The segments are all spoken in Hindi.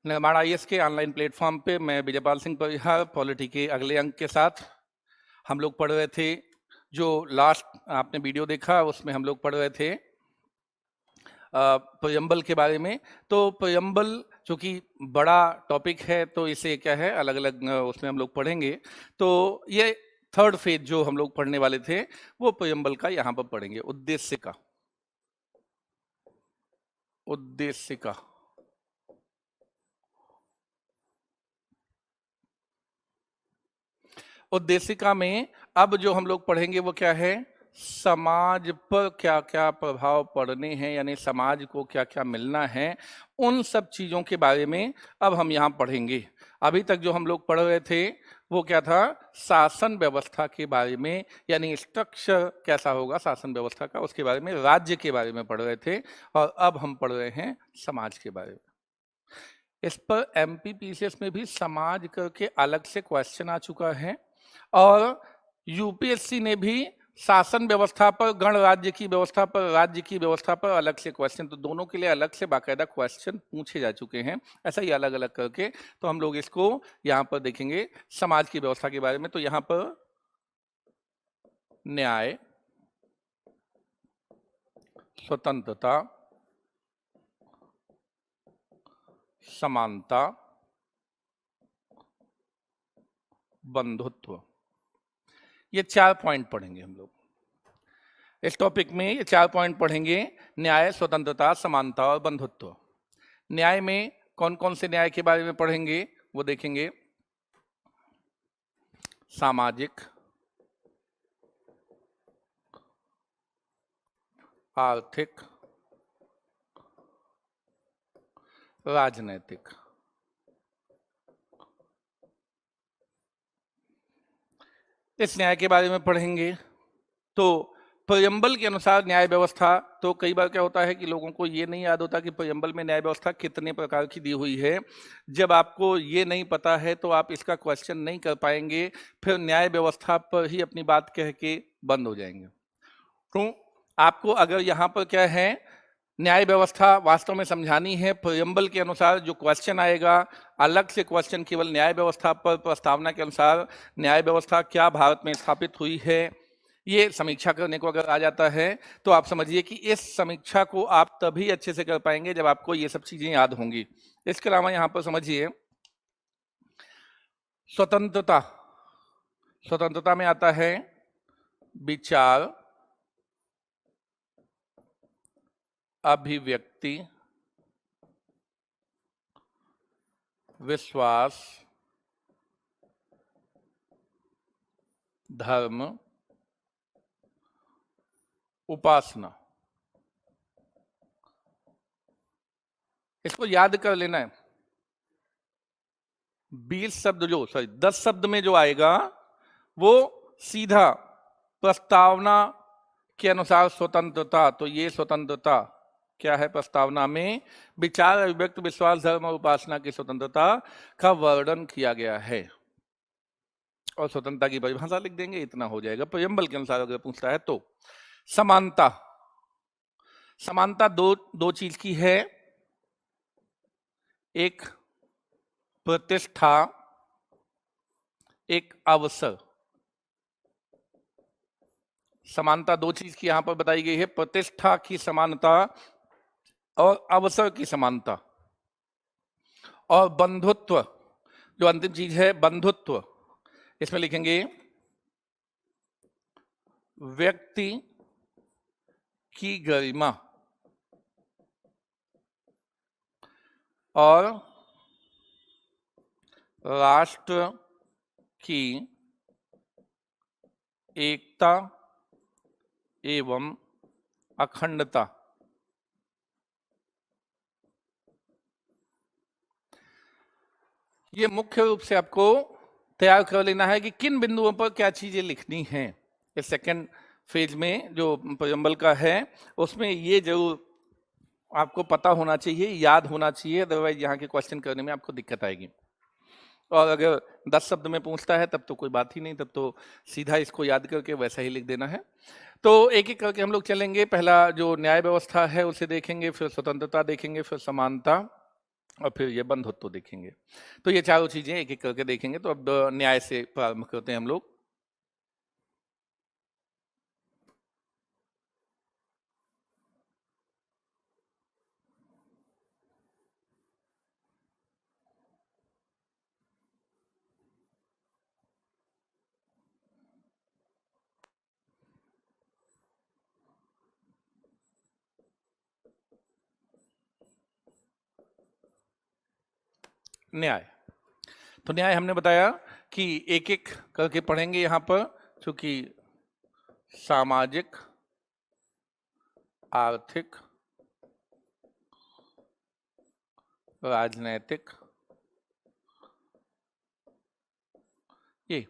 निर्माण आईएएस के ऑनलाइन प्लेटफॉर्म पे मैं विजयपाल सिंह परिहार पॉलिटी के अगले अंक के साथ हम लोग पढ़ रहे थे। जो लास्ट आपने वीडियो देखा उसमें हम लोग पढ़ रहे थे प्रियम्बल के बारे में। तो प्रियम्बल चूंकि बड़ा टॉपिक है तो इसे क्या है अलग अलग उसमें हम लोग पढ़ेंगे। तो ये थर्ड फेज जो हम लोग पढ़ने वाले थे वो प्रियम्बल का यहाँ पर पढ़ेंगे। उद्देश्य का उद्देशिका में अब जो हम लोग पढ़ेंगे वो क्या है, समाज पर क्या क्या प्रभाव पड़ने हैं, यानी समाज को क्या क्या मिलना है, उन सब चीजों के बारे में अब हम यहाँ पढ़ेंगे। अभी तक जो हम लोग पढ़ रहे थे वो क्या था, शासन व्यवस्था के बारे में, यानी स्ट्रक्चर कैसा होगा शासन व्यवस्था का, उसके बारे में, राज्य के बारे में पढ़ रहे थे। और अब हम पढ़ रहे हैं समाज के बारे में। इस पर एमपीपीसीएस में भी समाज करके अलग से क्वेश्चन आ चुका है और यूपीएससी ने भी शासन व्यवस्था पर, गणराज्य की व्यवस्था पर, राज्य की व्यवस्था पर अलग से क्वेश्चन, तो दोनों के लिए अलग से बाकायदा क्वेश्चन पूछे जा चुके हैं, ऐसा ही अलग अलग करके। तो हम लोग इसको यहाँ पर देखेंगे समाज की व्यवस्था के बारे में। तो यहाँ पर न्याय, स्वतंत्रता, समानता, बंधुत्व, ये 4 पॉइंट पढ़ेंगे हम लोग इस टॉपिक में। ये 4 पॉइंट पढ़ेंगे, न्याय, स्वतंत्रता, समानता और बंधुत्व। न्याय में कौन कौन से न्याय के बारे में पढ़ेंगे वो देखेंगे। सामाजिक, आर्थिक, राजनैतिक। इस न्याय के बारे में पढ़ेंगे। तो प्रियम्बल के अनुसार न्याय व्यवस्था, तो कई बार क्या होता है कि लोगों को ये नहीं याद होता कि प्रियम्बल में न्याय व्यवस्था कितने प्रकार की दी हुई है। जब आपको ये नहीं पता है तो आप इसका क्वेश्चन नहीं कर पाएंगे, फिर न्याय व्यवस्था पर ही अपनी बात कह के बंद हो जाएंगे। तो आपको अगर यहाँ पर क्या है, न्याय व्यवस्था वास्तव में समझानी है, प्रियम्बल के अनुसार जो क्वेश्चन आएगा, अलग से क्वेश्चन केवल न्याय व्यवस्था पर, प्रस्तावना के अनुसार न्याय व्यवस्था क्या भारत में स्थापित हुई है, ये समीक्षा करने को अगर आ जाता है तो आप समझिए कि इस समीक्षा को आप तभी अच्छे से कर पाएंगे जब आपको ये सब चीजें याद होंगी। इसके अलावा यहाँ पर समझिए स्वतंत्रता। स्वतंत्रता में आता है विचार, अभिव्यक्ति, विश्वास, धर्म, उपासना। इसको याद कर लेना है। 10 शब्द में जो आएगा वो सीधा प्रस्तावना के अनुसार स्वतंत्रता, तो ये स्वतंत्रता क्या है, प्रस्तावना में विचार, अभिव्यक्ति, विश्वास, धर्म और उपासना की स्वतंत्रता का वर्णन किया गया है। और स्वतंत्रता की परिभाषा लिख देंगे, इतना हो जाएगा। प्रियम्बल के अनुसार अगर पूछता है तो समानता। समानता दो चीज की है, एक प्रतिष्ठा, एक अवसर। समानता 2 चीज की यहां पर बताई गई है, प्रतिष्ठा की समानता और अवसर की समानता। और बंधुत्व जो अंतिम चीज है, बंधुत्व, इसमें लिखेंगे व्यक्ति की गरिमा और राष्ट्र की एकता एवं अखंडता। ये मुख्य रूप से आपको तैयार कर लेना है कि किन बिंदुओं पर क्या चीजें लिखनी हैं। इस सेकंड फेज में जो प्रियम्बल का है उसमें ये जरूर आपको पता होना चाहिए, याद होना चाहिए, अदरवाइज यहाँ के क्वेश्चन करने में आपको दिक्कत आएगी। और अगर 10 शब्द में पूछता है तब तो कोई बात ही नहीं, तब तो सीधा इसको याद करके वैसा ही लिख देना है। तो एक एक करके हम लोग चलेंगे। पहला जो न्याय व्यवस्था है उसे देखेंगे, फिर स्वतंत्रता देखेंगे, फिर समानता और फिर ये बंधुत्व देखेंगे। तो ये चारों चीजें एक एक करके देखेंगे। तो अब न्याय से प्रारंभ करते हैं हम लोग। न्याय, तो न्याय हमने बताया कि एक एक करके पढ़ेंगे यहाँ पर, क्योंकि सामाजिक, आर्थिक, राजनैतिक, ये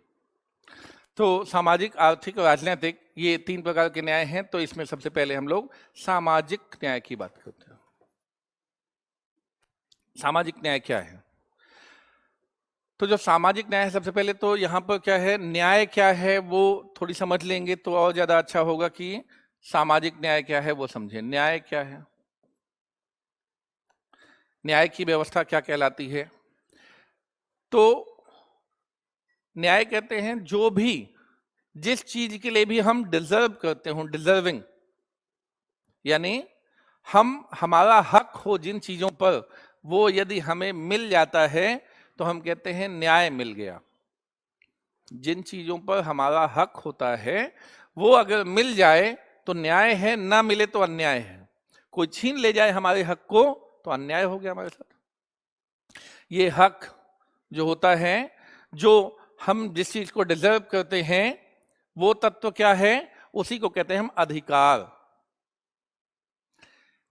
तो सामाजिक, आर्थिक और राजनीतिक ये 3 प्रकार के न्याय हैं। तो इसमें सबसे पहले हम लोग सामाजिक न्याय की बात करते हैं। सामाजिक न्याय क्या है? तो जो सामाजिक न्याय है, सबसे पहले तो यहाँ पर क्या है, न्याय क्या है वो थोड़ी समझ लेंगे तो और ज्यादा अच्छा होगा कि सामाजिक न्याय क्या है वो समझे। न्याय क्या है, न्याय की व्यवस्था क्या कहलाती है? तो न्याय कहते हैं जो भी, जिस चीज के लिए भी हम डिजर्व करते हो, डिजर्विंग, यानी हमारा हक हो जिन चीजों पर, वो यदि हमें मिल जाता है तो हम कहते हैं न्याय मिल गया। जिन चीजों पर हमारा हक होता है वो अगर मिल जाए तो न्याय है, ना मिले तो अन्याय है। कोई छीन ले जाए हमारे हक को तो अन्याय हो गया हमारे साथ। ये हक जो होता है, जो हम जिस चीज को डिजर्व करते हैं, वो तत्व क्या है, उसी को कहते हैं हम अधिकार।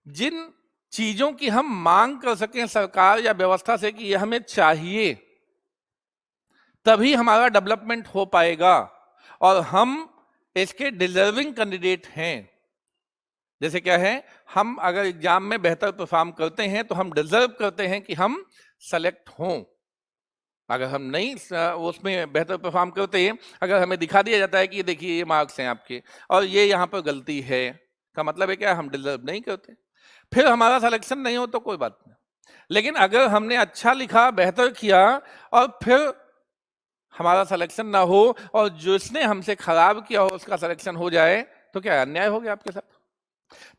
जिन चीजों की हम मांग कर सकें सरकार या व्यवस्था से कि यह हमें चाहिए, तभी हमारा डेवलपमेंट हो पाएगा और हम इसके डिजर्विंग कैंडिडेट हैं। जैसे क्या है, हम अगर एग्जाम में बेहतर परफॉर्म करते हैं तो हम डिजर्व करते हैं कि हम सेलेक्ट हों। अगर हम नहीं उसमें बेहतर परफॉर्म करते, अगर हमें दिखा दिया जाता है कि ये देखिए ये मार्क्स हैं आपके और ये यहाँ पर गलती है, का मतलब है क्या, हम डिजर्व नहीं करते, फिर हमारा सिलेक्शन नहीं हो तो कोई बात नहीं। लेकिन अगर हमने अच्छा लिखा, बेहतर किया और फिर हमारा सिलेक्शन ना हो और जिसने हमसे खराब किया हो उसका सिलेक्शन हो जाए, तो क्या अन्याय हो गया आपके साथ।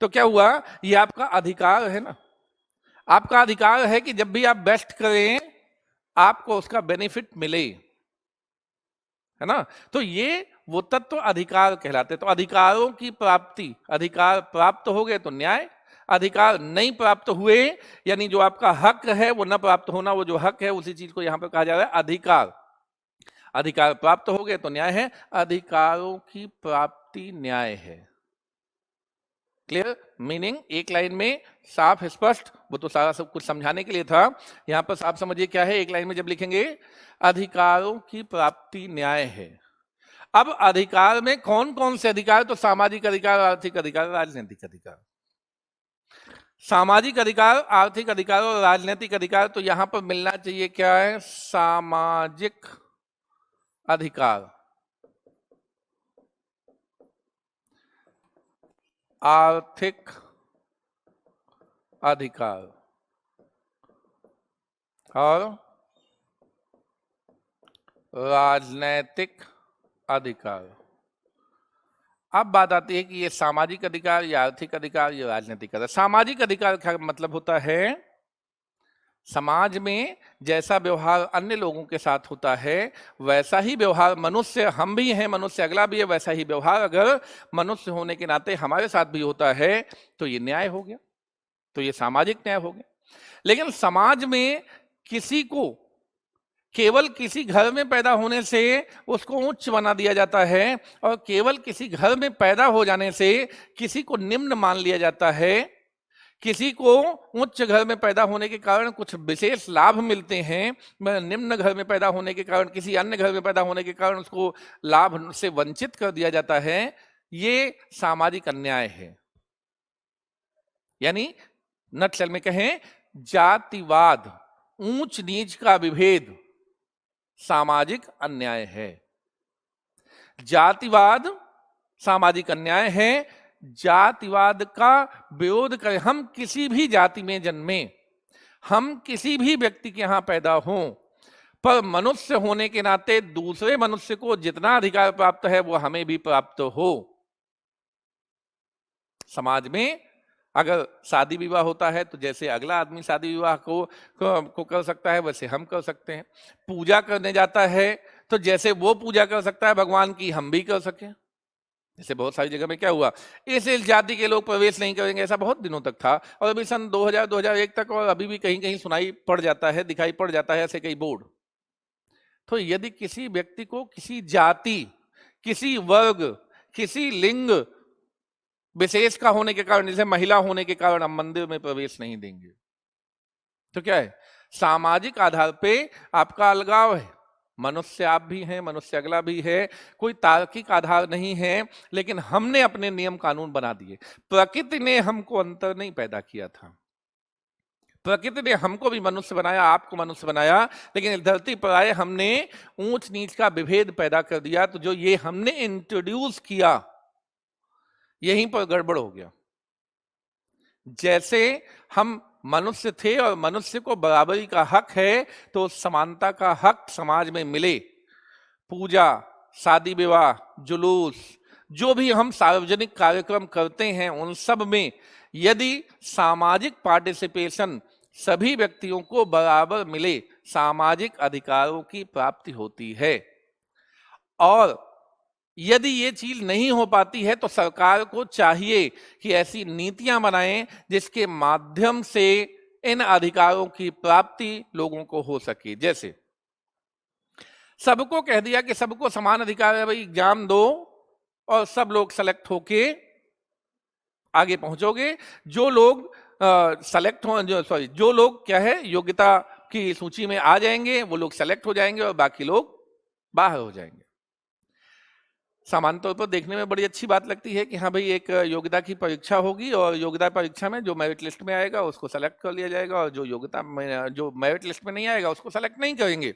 तो क्या हुआ, ये आपका अधिकार है ना, आपका अधिकार है कि जब भी आप बेस्ट करें आपको उसका बेनिफिट मिले, है ना। तो ये वो तत्व अधिकार कहलाते। तो अधिकारों की प्राप्ति, अधिकार प्राप्त हो गए तो न्याय, अधिकार नहीं प्राप्त हुए यानी जो आपका हक है वो न प्राप्त होना, वो जो हक है उसी चीज को यहां पर कहा जा रहा है अधिकार। अधिकार प्राप्त हो गए तो न्याय है, अधिकारों की प्राप्ति न्याय है। क्लियर मीनिंग, एक लाइन में साफ स्पष्ट, वो तो सारा सब कुछ समझाने के लिए था, यहां पर साफ समझिए क्या है। एक लाइन में जब लिखेंगे अधिकारों की प्राप्ति न्याय है। अब अधिकार में कौन कौन से अधिकार, तो सामाजिक अधिकार, आर्थिक अधिकार, राजनीतिक अधिकार। सामाजिक अधिकार, आर्थिक अधिकार और राजनीतिक अधिकार, तो यहां पर मिलना चाहिए क्या है, सामाजिक अधिकार, आर्थिक अधिकार और राजनैतिक अधिकार। अब बात आती है कि ये सामाजिक अधिकार या आर्थिक अधिकार या राजनीतिक अधिकार। सामाजिक अधिकार का मतलब होता है समाज में जैसा व्यवहार अन्य लोगों के साथ होता है वैसा ही व्यवहार मनुष्य, हम भी हैं मनुष्य, अगला भी है, वैसा ही व्यवहार अगर मनुष्य होने के नाते हमारे साथ भी होता है तो ये न्याय हो गया, तो ये सामाजिक न्याय हो गया। लेकिन समाज में किसी को केवल किसी घर में पैदा होने से उसको उच्च बना दिया जाता है और केवल किसी घर में पैदा हो जाने से किसी को निम्न मान लिया जाता है। किसी को उच्च घर में पैदा होने के कारण कुछ विशेष लाभ मिलते हैं, निम्न घर में पैदा होने के कारण, किसी अन्य घर में पैदा होने के कारण उसको लाभ से वंचित कर दिया जाता है। ये सामाजिक अन्याय है। यानी नक्सल में कहें, जातिवाद, ऊंच नीच का विभेद सामाजिक अन्याय है। जातिवाद सामाजिक अन्याय है। जातिवाद का विरोध करें, हम किसी भी जाति में जन्मे, हम किसी भी व्यक्ति के यहाँ पैदा हों, पर मनुष्य होने के नाते दूसरे मनुष्य को जितना अधिकार प्राप्त है वो हमें भी प्राप्त हो। समाज में अगर शादी विवाह होता है तो जैसे अगला आदमी शादी विवाह को कर सकता है वैसे हम कर सकते हैं। पूजा करने जाता है तो जैसे वो पूजा कर सकता है भगवान की, हम भी कर सकें। जैसे बहुत सारी जगह में क्या हुआ, इस जाति के लोग प्रवेश नहीं करेंगे, ऐसा बहुत दिनों तक था, और अभी सन 2000-2001 तक, और अभी भी कहीं कहीं सुनाई पड़ जाता है, दिखाई पड़ जाता है ऐसे कई बोर्ड। तो यदि किसी व्यक्ति को किसी जाति, किसी वर्ग, किसी लिंग विशेष का होने के कारण, जैसे महिला होने के कारण हम मंदिर में प्रवेश नहीं देंगे, तो क्या है, सामाजिक आधार पे आपका अलगाव है। मनुष्य आप भी हैं, मनुष्य अगला भी है, कोई तार्किक आधार नहीं है, लेकिन हमने अपने नियम कानून बना दिए। प्रकृति ने हमको अंतर नहीं पैदा किया था, प्रकृति ने हमको भी मनुष्य बनाया, आपको मनुष्य बनाया, लेकिन इस धरती पर आए हमने ऊंच नीच का विभेद पैदा कर दिया। तो जो ये हमने इंट्रोड्यूस किया, यहीं पर गड़बड़ हो गया। जैसे हम मनुष्य थे और मनुष्य को बराबरी का हक है, तो समानता का हक समाज में मिले। पूजा, शादी विवाह, जुलूस, जो भी हम सार्वजनिक कार्यक्रम करते हैं, उन सब में यदि सामाजिक पार्टिसिपेशन, सभी व्यक्तियों को बराबर मिले, सामाजिक अधिकारों की प्राप्ति होती है। और यदि ये चीज नहीं हो पाती है तो सरकार को चाहिए कि ऐसी नीतियां बनाएं जिसके माध्यम से इन अधिकारों की प्राप्ति लोगों को हो सके। जैसे सबको कह दिया कि सबको समान अधिकार है, भाई एग्जाम दो और सब लोग सेलेक्ट होके आगे पहुंचोगे। जो लोग सेलेक्ट हो, जो लोग क्या है योग्यता की सूची में आ जाएंगे वो लोग सेलेक्ट हो जाएंगे और बाकी लोग बाहर हो जाएंगे। सामान्य तौर पर देखने में बड़ी अच्छी बात लगती है कि हाँ भाई एक योग्यता की परीक्षा होगी और योग्यता परीक्षा में जो मेरिट लिस्ट में आएगा उसको सेलेक्ट कर लिया जाएगा, और जो मेरिट लिस्ट में नहीं आएगा उसको सेलेक्ट नहीं करेंगे।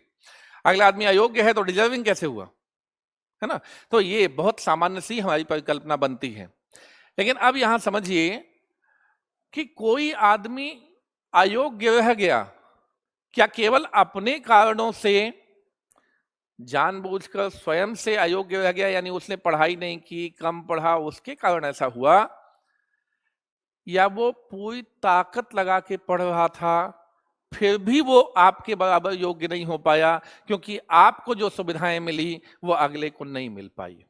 अगला आदमी अयोग्य है तो डिजर्विंग कैसे हुआ, है ना। तो ये बहुत सामान्य सी हमारी परिकल्पना बनती है। लेकिन अब यहां समझिए कि कोई आदमी अयोग्य रह गया, क्या केवल अपने कारणों से, जानबूझकर स्वयं से अयोग्य रह गया, यानी उसने पढ़ाई नहीं की, कम पढ़ा, उसके कारण ऐसा हुआ, या वो पूरी ताकत लगा के पढ़ रहा था फिर भी वो आपके बराबर योग्य नहीं हो पाया, क्योंकि आपको जो सुविधाएं मिली वो अगले को नहीं मिल पाई।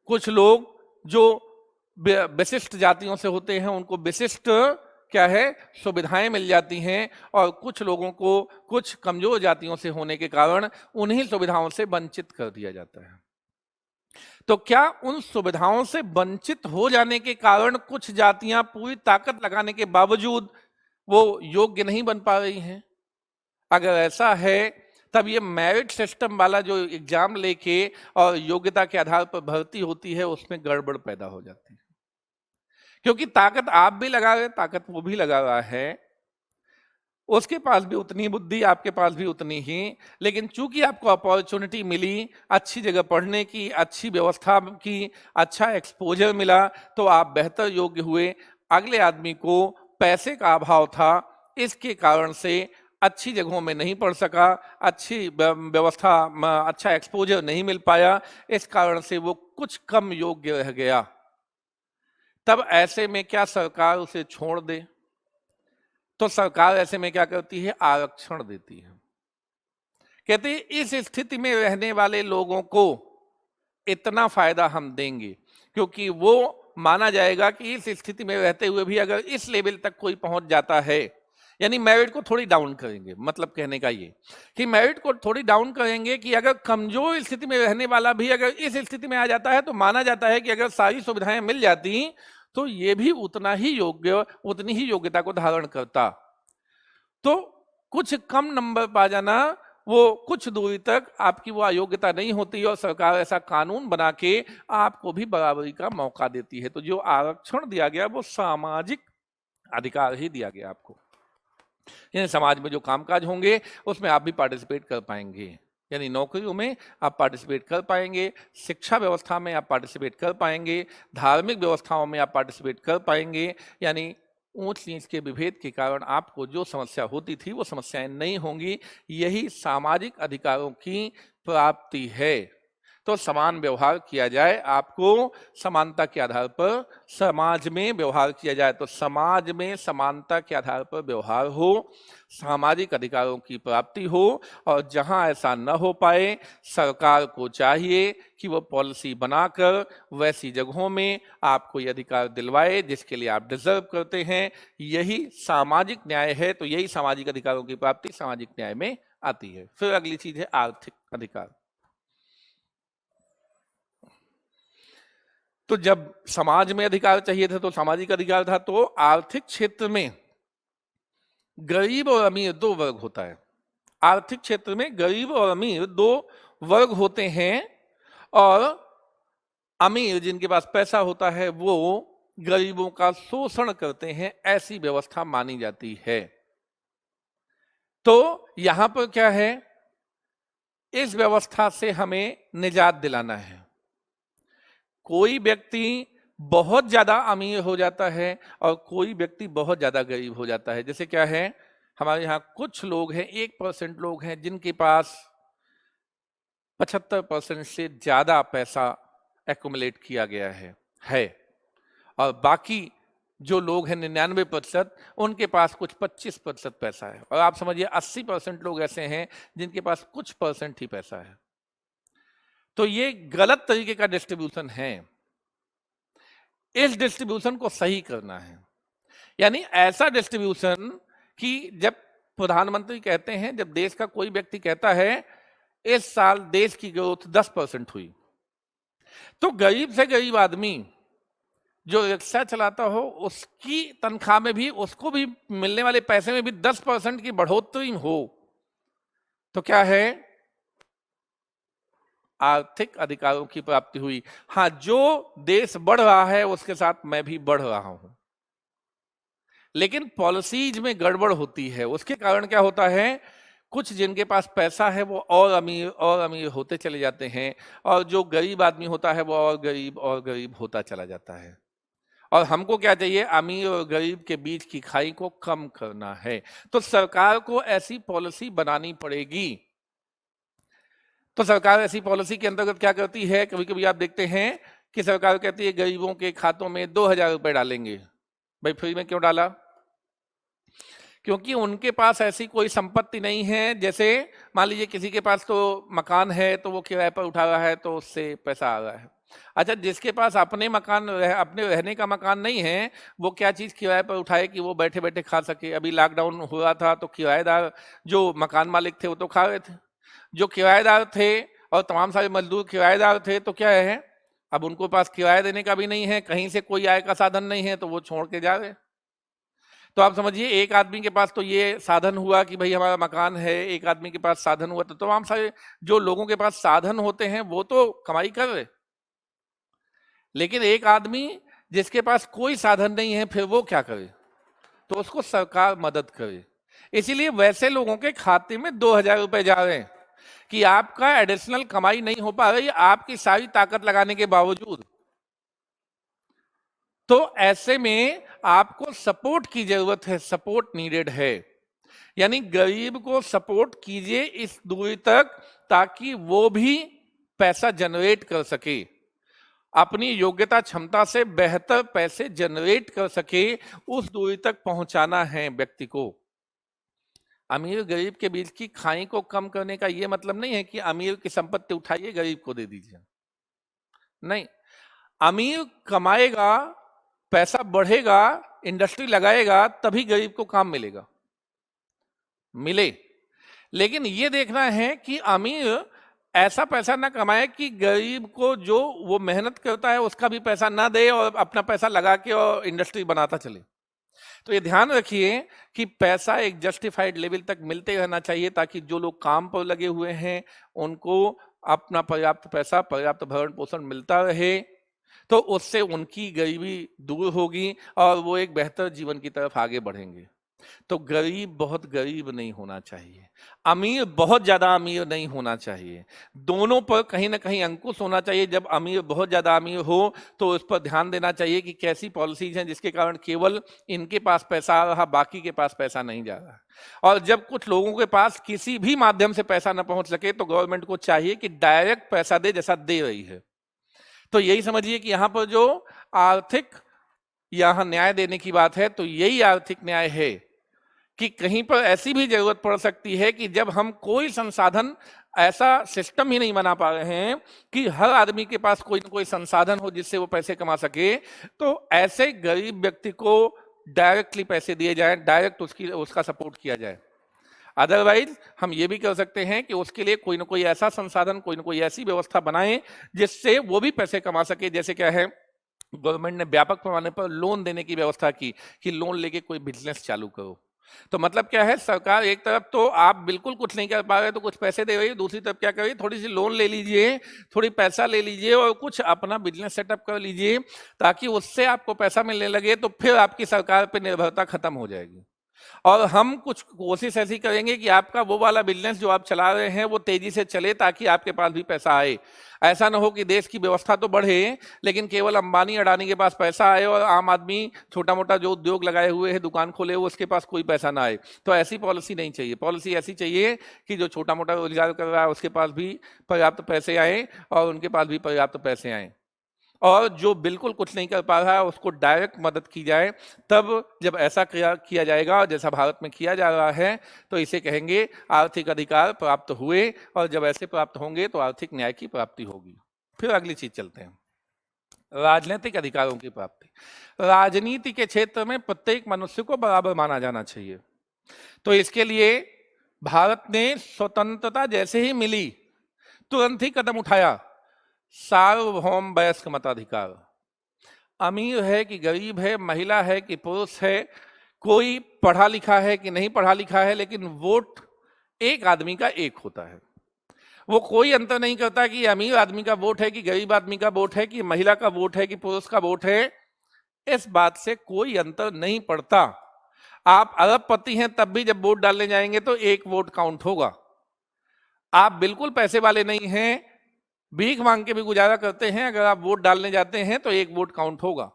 कुछ लोग जो विशिष्ट जातियों से होते हैं उनको विशिष्ट क्या है सुविधाएं मिल जाती हैं, और कुछ लोगों को कुछ कमजोर जातियों से होने के कारण उन्हीं सुविधाओं से वंचित कर दिया जाता है। तो क्या उन सुविधाओं से वंचित हो जाने के कारण कुछ जातियां पूरी ताकत लगाने के बावजूद वो योग्य नहीं बन पा रही हैं? अगर ऐसा है तब ये मेरिट सिस्टम वाला जो एग्जाम लेके और योग्यता के आधार पर भर्ती होती है उसमें गड़बड़ पैदा हो जाती है, क्योंकि ताकत आप भी लगा रहे, ताकत वो भी लगा रहा है, उसके पास भी उतनी बुद्धि, आपके पास भी उतनी ही, लेकिन चूंकि आपको अपॉर्चुनिटी मिली अच्छी जगह पढ़ने की, अच्छी व्यवस्था की, अच्छा एक्सपोजर मिला, तो आप बेहतर योग्य हुए। अगले आदमी को पैसे का अभाव था, इसके कारण से अच्छी जगहों में नहीं पढ़ सका, अच्छी व्यवस्था, अच्छा एक्सपोजर नहीं मिल पाया, इस कारण से वो कुछ कम योग्य रह गया। तब ऐसे में क्या सरकार उसे छोड़ दे? तो सरकार ऐसे में क्या करती है, आरक्षण देती है। कहते हैं इस स्थिति में रहने वाले लोगों को इतना फायदा हम देंगे, क्योंकि वो माना जाएगा कि इस स्थिति में रहते हुए भी अगर इस लेवल तक कोई पहुंच जाता है, यानी मेरिट को थोड़ी डाउन करेंगे। मतलब कहने का ये कि मेरिट को थोड़ी डाउन करेंगे कि अगर कमजोर स्थिति में रहने वाला भी अगर इस स्थिति में आ जाता है तो माना जाता है कि अगर सारी सुविधाएं मिल जाती तो ये भी उतना ही योग्य, उतनी ही योग्यता को धारण करता। तो कुछ कम नंबर पा जाना, वो कुछ दूरी तक आपकी वो अयोग्यता नहीं होती, और सरकार ऐसा कानून बना के आपको भी बराबरी का मौका देती है। तो जो आरक्षण दिया गया वो सामाजिक अधिकार ही दिया गया आपको, यानी समाज में जो कामकाज होंगे उसमें आप भी पार्टिसिपेट कर पाएंगे, यानी नौकरियों में आप पार्टिसिपेट कर पाएंगे, शिक्षा व्यवस्था में आप पार्टिसिपेट कर पाएंगे, धार्मिक व्यवस्थाओं में आप पार्टिसिपेट कर पाएंगे, यानी ऊंच नीच के विभेद के कारण आपको जो समस्या होती थी वो समस्याएं नहीं होंगी। यही सामाजिक अधिकारों की प्राप्ति है। तो समान व्यवहार किया जाए, आपको समानता के आधार पर समाज में व्यवहार किया जाए, तो समाज में समानता के आधार पर व्यवहार हो, सामाजिक अधिकारों की प्राप्ति हो। और जहां ऐसा न हो पाए, सरकार को चाहिए कि वो पॉलिसी बनाकर वैसी जगहों में आपको ये अधिकार दिलवाए जिसके लिए आप डिजर्व करते हैं। यही सामाजिक न्याय है। तो यही सामाजिक अधिकारों की प्राप्ति सामाजिक न्याय में आती है। फिर अगली चीज है आर्थिक अधिकार। तो जब समाज में अधिकार चाहिए थे तो सामाजिक अधिकार था, तो आर्थिक क्षेत्र में गरीब और अमीर दो वर्ग होता है। आर्थिक क्षेत्र में गरीब और अमीर दो वर्ग होते हैं, और अमीर जिनके पास पैसा होता है वो गरीबों का शोषण करते हैं, ऐसी व्यवस्था मानी जाती है। तो यहां पर क्या है, इस व्यवस्था से हमें निजात दिलाना है। कोई व्यक्ति बहुत ज्यादा अमीर हो जाता है और कोई व्यक्ति बहुत ज्यादा गरीब हो जाता है। जैसे क्या है, हमारे यहाँ कुछ लोग हैं, 1% लोग हैं जिनके पास 75% से ज्यादा पैसा एक्युमुलेट किया गया है। और बाकी जो लोग हैं 99%, उनके पास कुछ 25% पैसा है। और आप समझिए 80% लोग ऐसे हैं जिनके पास कुछ परसेंट ही पैसा है। तो ये गलत तरीके का डिस्ट्रीब्यूशन है। इस डिस्ट्रीब्यूशन को सही करना है, यानी ऐसा डिस्ट्रीब्यूशन कि जब प्रधानमंत्री कहते हैं, जब देश का कोई व्यक्ति कहता है इस साल देश की ग्रोथ 10% हुई, तो गरीब से गरीब आदमी जो रिक्शा चलाता हो उसकी तनख्वाह में भी, उसको भी मिलने वाले पैसे में भी 10% की बढ़ोतरी हो, तो क्या है, आर्थिक अधिकारों की प्राप्ति हुई। हाँ, जो देश बढ़ रहा है उसके साथ मैं भी बढ़ रहा हूं, लेकिन पॉलिसीज में गड़बड़ होती है। उसके कारण क्या होता है, कुछ जिनके पास पैसा है वो और अमीर होते चले जाते हैं, और जो गरीब आदमी होता है वो और गरीब होता चला जाता है। और हमको क्या चाहिए, अमीर और गरीब के बीच की खाई को कम करना है। तो सरकार को ऐसी पॉलिसी बनानी पड़ेगी। तो सरकार ऐसी पॉलिसी के अंतर्गत क्या करती है, कभी कभी आप देखते हैं कि सरकार कहती है गरीबों के खातों में 2000 रुपए डालेंगे। भाई फ्री में क्यों डाला? क्योंकि उनके पास ऐसी कोई संपत्ति नहीं है। जैसे मान लीजिए किसी के पास तो मकान है तो वो किराए पर उठा रहा है तो उससे पैसा आ रहा है। अच्छा, जिसके पास अपने अपने रहने का मकान नहीं है, वो क्या चीज किराए पर उठाए कि वो बैठे बैठे खा सके। अभी लॉकडाउन हुआ था तो किराएदार जो मकान मालिक थे वो तो खा रहे थे, जो किराएदार थे और तमाम सारे मजदूर किराएदार थे, तो क्या है, अब उनको पास किराया देने का भी नहीं है, कहीं से कोई आय का साधन नहीं है, तो वो छोड़ के जा रहे। तो आप समझिए एक आदमी के पास तो ये साधन हुआ कि भाई हमारा मकान है, एक आदमी के पास साधन हुआ, तो तमाम सारे जो लोगों के पास साधन होते हैं वो तो कमाई कर रहे, लेकिन एक आदमी जिसके पास कोई साधन नहीं है फिर वो क्या करे, तो उसको सरकार मदद करे। इसीलिए वैसे लोगों के खाते में 2000 रुपए जा रहे हैं कि आपका एडिशनल कमाई नहीं हो पा रही आपकी सारी ताकत लगाने के बावजूद। तो ऐसे में आपको सपोर्ट की जरूरत है, सपोर्ट नीडेड है। यानी गरीब को सपोर्ट कीजिए इस दूरी तक ताकि वो भी पैसा जनरेट कर सके, अपनी योग्यता क्षमता से बेहतर पैसे जनरेट कर सके, उस दूरी तक पहुंचाना है व्यक्ति को। अमीर गरीब के बीच की खाई को कम करने का यह मतलब नहीं है कि अमीर की संपत्ति उठाइए गरीब को दे दीजिए, नहीं। अमीर कमाएगा, पैसा बढ़ेगा, इंडस्ट्री लगाएगा, तभी गरीब को काम मिले। लेकिन यह देखना है कि अमीर ऐसा पैसा ना कमाए कि गरीब को जो वो मेहनत करता है उसका भी पैसा ना दे और अपना पैसा लगा के और इंडस्ट्री बनाता चले। तो ये ध्यान रखिए कि पैसा एक जस्टिफाइड लेवल तक मिलते रहना चाहिए ताकि जो लोग काम पर लगे हुए हैं उनको अपना पर्याप्त पैसा, पर्याप्त भरण पोषण मिलता रहे, तो उससे उनकी गरीबी दूर होगी और वो एक बेहतर जीवन की तरफ आगे बढ़ेंगे। तो गरीब बहुत गरीब नहीं होना चाहिए, अमीर बहुत ज्यादा अमीर नहीं होना चाहिए। दोनों पर कहीं ना कहीं अंकुश होना चाहिए। जब अमीर बहुत ज्यादा अमीर हो तो उस पर ध्यान देना चाहिए कि कैसी पॉलिसीज हैं जिसके कारण केवल इनके पास पैसा आ रहा, बाकी के पास पैसा नहीं जा रहा। और जब कुछ लोगों के पास किसी भी माध्यम से पैसा न पहुंच सके तो गवर्नमेंट को चाहिए कि डायरेक्ट पैसा दे, जैसा दे रही है। तो यही समझिए कि यहां पर जो आर्थिक यहां न्याय देने की बात है, तो यही आर्थिक न्याय है कि कहीं पर ऐसी भी जरूरत पड़ सकती है कि जब हम कोई संसाधन, ऐसा सिस्टम ही नहीं बना पा रहे हैं कि हर आदमी के पास कोई ना कोई संसाधन हो जिससे वो पैसे कमा सके, तो ऐसे गरीब व्यक्ति को डायरेक्टली पैसे दिए जाएं, डायरेक्ट उसका सपोर्ट किया जाए। अदरवाइज हम ये भी कर सकते हैं कि उसके लिए कोई ना कोई ऐसा संसाधन, कोई ना कोई ऐसी व्यवस्था बनाएं जिससे वो भी पैसे कमा सके। जैसे क्या है, गवर्नमेंट ने व्यापक पैमाने पर लोन देने की व्यवस्था की कि लोन लेके कोई बिजनेस चालू करो। तो मतलब क्या है, सरकार एक तरफ तो आप बिल्कुल कुछ नहीं कर पा रहे तो कुछ पैसे दे रही है, दूसरी तरफ क्या करिए, थोड़ी सी लोन ले लीजिए, थोड़ी पैसा ले लीजिए और कुछ अपना बिजनेस सेटअप कर लीजिए, ताकि उससे आपको पैसा मिलने लगे तो फिर आपकी सरकार पर निर्भरता खत्म हो जाएगी। और हम कुछ कोशिश ऐसी करेंगे कि आपका वो वाला बिजनेस जो आप चला रहे हैं वो तेजी से चले, ताकि आपके पास भी पैसा आए। ऐसा ना हो कि देश की व्यवस्था तो बढ़े लेकिन केवल अंबानी अडानी के पास पैसा आए और आम आदमी छोटा मोटा जो उद्योग लगाए हुए है, दुकान खोले हुए, उसके पास कोई पैसा ना आए। तो ऐसी पॉलिसी नहीं चाहिए। पॉलिसी ऐसी चाहिए कि जो छोटा मोटा रोजगार कर रहा है उसके पास भी पर्याप्त पैसे आए और उनके पास भी पर्याप्त पैसे आए, और जो बिल्कुल कुछ नहीं कर पा रहा है उसको डायरेक्ट मदद की जाए। तब जब ऐसा किया जाएगा जैसा भारत में किया जा रहा है, तो इसे कहेंगे आर्थिक अधिकार प्राप्त हुए, और जब ऐसे प्राप्त होंगे तो आर्थिक न्याय की प्राप्ति होगी। फिर अगली चीज चलते हैं, राजनीतिक अधिकारों की प्राप्ति। राजनीति के क्षेत्र में प्रत्येक मनुष्य को बराबर माना जाना चाहिए। तो इसके लिए भारत ने स्वतंत्रता जैसे ही मिली तुरंत ही कदम उठाया, सार्वभौम वयस्क मताधिकार। अमीर है कि गरीब है, महिला है कि पुरुष है, कोई पढ़ा लिखा है कि नहीं पढ़ा लिखा है, लेकिन वोट एक आदमी का एक होता है। वो कोई अंतर नहीं करता कि अमीर आदमी का वोट है कि गरीब आदमी का वोट है, कि महिला का वोट है कि पुरुष का वोट है। इस बात से कोई अंतर नहीं पड़ता। आप अरबपति हैं तब भी जब वोट डालने जाएंगे तो एक वोट काउंट होगा। आप बिल्कुल पैसे वाले नहीं हैं, भीख मांग के भी गुजारा करते हैं, अगर आप वोट डालने जाते हैं तो एक वोट काउंट होगा।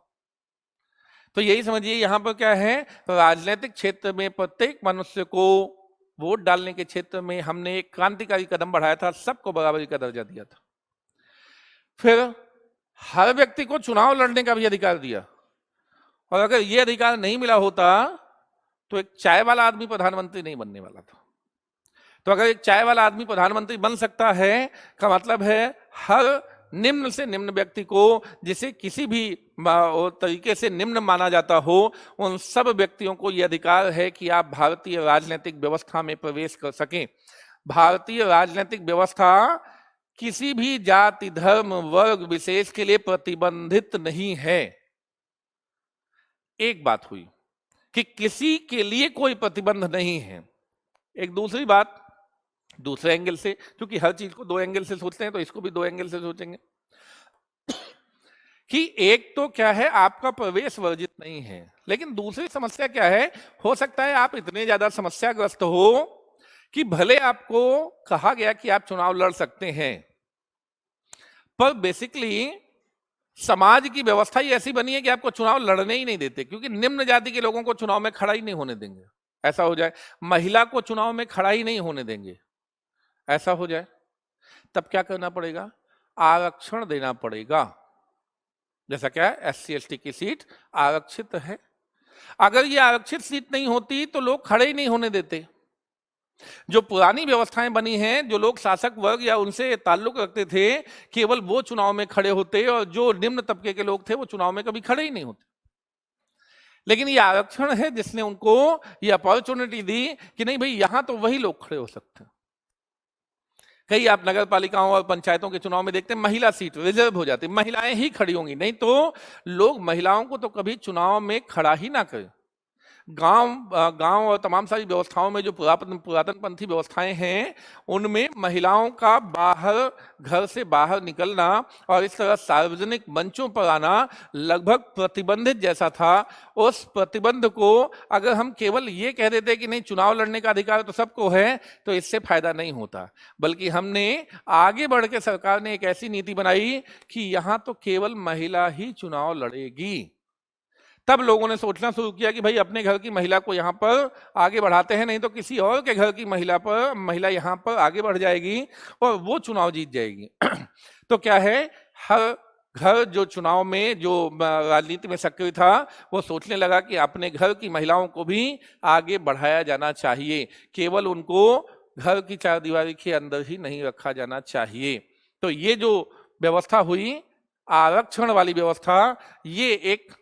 तो यही समझिए यहां पर क्या है, राजनीतिक क्षेत्र में प्रत्येक मनुष्य को वोट डालने के क्षेत्र में हमने एक क्रांतिकारी कदम बढ़ाया था, सबको बराबरी का दर्जा दिया था। फिर हर व्यक्ति को चुनाव लड़ने का भी अधिकार दिया, और अगर यह अधिकार नहीं मिला होता तो एक चाय वाला आदमी प्रधानमंत्री नहीं बनने वाला था। तो अगर एक चाय वाला आदमी प्रधानमंत्री बन सकता है का मतलब है हर निम्न से निम्न व्यक्ति को, जिसे किसी भी तरीके से निम्न माना जाता हो, उन सब व्यक्तियों को यह अधिकार है कि आप भारतीय राजनीतिक व्यवस्था में प्रवेश कर सकें। भारतीय राजनीतिक व्यवस्था किसी भी जाति, धर्म, वर्ग विशेष के लिए प्रतिबंधित नहीं है। एक बात हुई कि किसी के लिए कोई प्रतिबंध नहीं है। एक दूसरी बात, दूसरे एंगल से, क्योंकि हर चीज को दो एंगल से सोचते हैं तो इसको भी दो एंगल से सोचेंगे कि एक तो क्या है, आपका प्रवेश वर्जित नहीं है, लेकिन दूसरी समस्या क्या है, हो सकता है आप इतने ज्यादा समस्याग्रस्त हो कि भले आपको कहा गया कि आप चुनाव लड़ सकते हैं, पर बेसिकली समाज की व्यवस्था ही ऐसी बनी है कि आपको चुनाव लड़ने ही नहीं देते, क्योंकि निम्न जाति के लोगों को चुनाव में खड़ा ही नहीं होने देंगे। ऐसा हो जाए, महिला को चुनाव में खड़ा ही नहीं होने देंगे, ऐसा हो जाए, तब क्या करना पड़ेगा, आरक्षण देना पड़ेगा। जैसा क्या है, SC/ST की सीट आरक्षित है। अगर ये आरक्षित सीट नहीं होती तो लोग खड़े ही नहीं होने देते। जो पुरानी व्यवस्थाएं बनी हैं, जो लोग शासक वर्ग या उनसे ताल्लुक रखते थे, केवल वो चुनाव में खड़े होते, और जो निम्न तबके के लोग थे वो चुनाव में कभी खड़े ही नहीं होते। लेकिन ये आरक्षण है जिसने उनको ये अपॉर्चुनिटी दी कि नहीं भाई, यहां तो वही लोग खड़े हो सकते हैं। कई आप नगर पालिकाओं और पंचायतों के चुनाव में देखते हैं महिला सीट रिजर्व हो जाती, महिलाएं ही खड़ी होंगी, नहीं तो लोग महिलाओं को तो कभी चुनाव में खड़ा ही ना करें। गांव और तमाम सारी व्यवस्थाओं में जो पुरातनपंथी व्यवस्थाएं हैं, उनमें महिलाओं का बाहर, घर से बाहर निकलना और इस तरह सार्वजनिक मंचों पर आना लगभग प्रतिबंधित जैसा था। उस प्रतिबंध को अगर हम केवल ये कह देते कि नहीं, चुनाव लड़ने का अधिकार तो सबको है, तो इससे फायदा नहीं होता। बल्कि हमने आगे बढ़ के, सरकार ने एक ऐसी नीति बनाई कि यहां तो केवल महिला ही चुनाव लड़ेगी। तब लोगों ने सोचना शुरू किया कि भाई अपने घर की महिला को यहाँ पर आगे बढ़ाते हैं, नहीं तो किसी और के घर की महिला यहाँ पर आगे बढ़ जाएगी और वो चुनाव जीत जाएगी। तो क्या है, हर घर जो चुनाव में, जो राजनीति में सक्रिय था, वो सोचने लगा कि अपने घर की महिलाओं को भी आगे बढ़ाया जाना चाहिए, केवल उनको घर की चार दीवारी के अंदर ही नहीं रखा जाना चाहिए। तो ये जो व्यवस्था हुई, आरक्षण वाली व्यवस्था, ये एक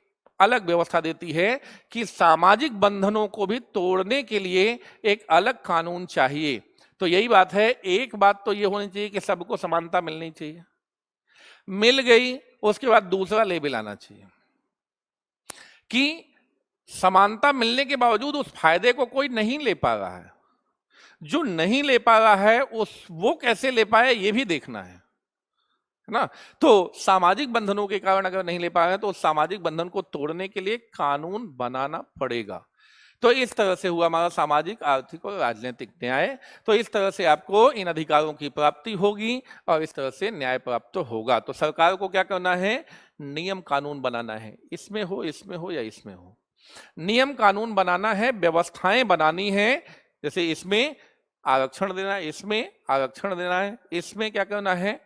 अलग व्यवस्था देती है कि सामाजिक बंधनों को भी तोड़ने के लिए एक अलग कानून चाहिए। तो यही बात है, एक बात तो ये होनी चाहिए कि सबको समानता मिलनी चाहिए, मिल गई, उसके बाद दूसरा लेबल आना चाहिए कि समानता मिलने के बावजूद उस फायदे को कोई नहीं ले पा रहा है। जो नहीं ले पा रहा है वो कैसे ले पाए, ये भी देखना है ना। तो सामाजिक बंधनों के कारण अगर नहीं ले पा रहे हैं, तो उस सामाजिक बंधन को तोड़ने के लिए कानून बनाना पड़ेगा। तो इस तरह से हुआ हमारा सामाजिक, आर्थिक और राजनीतिक न्याय। तो इस तरह से आपको इन अधिकारों की प्राप्ति होगी और इस तरह से न्याय प्राप्त होगा। तो सरकार को क्या करना है, नियम कानून बनाना है, इसमें हो या इसमें हो, नियम कानून बनाना है, व्यवस्थाएं बनानी है। जैसे इसमें आरक्षण देना है, इसमें आरक्षण देना है, इसमें क्या करना है,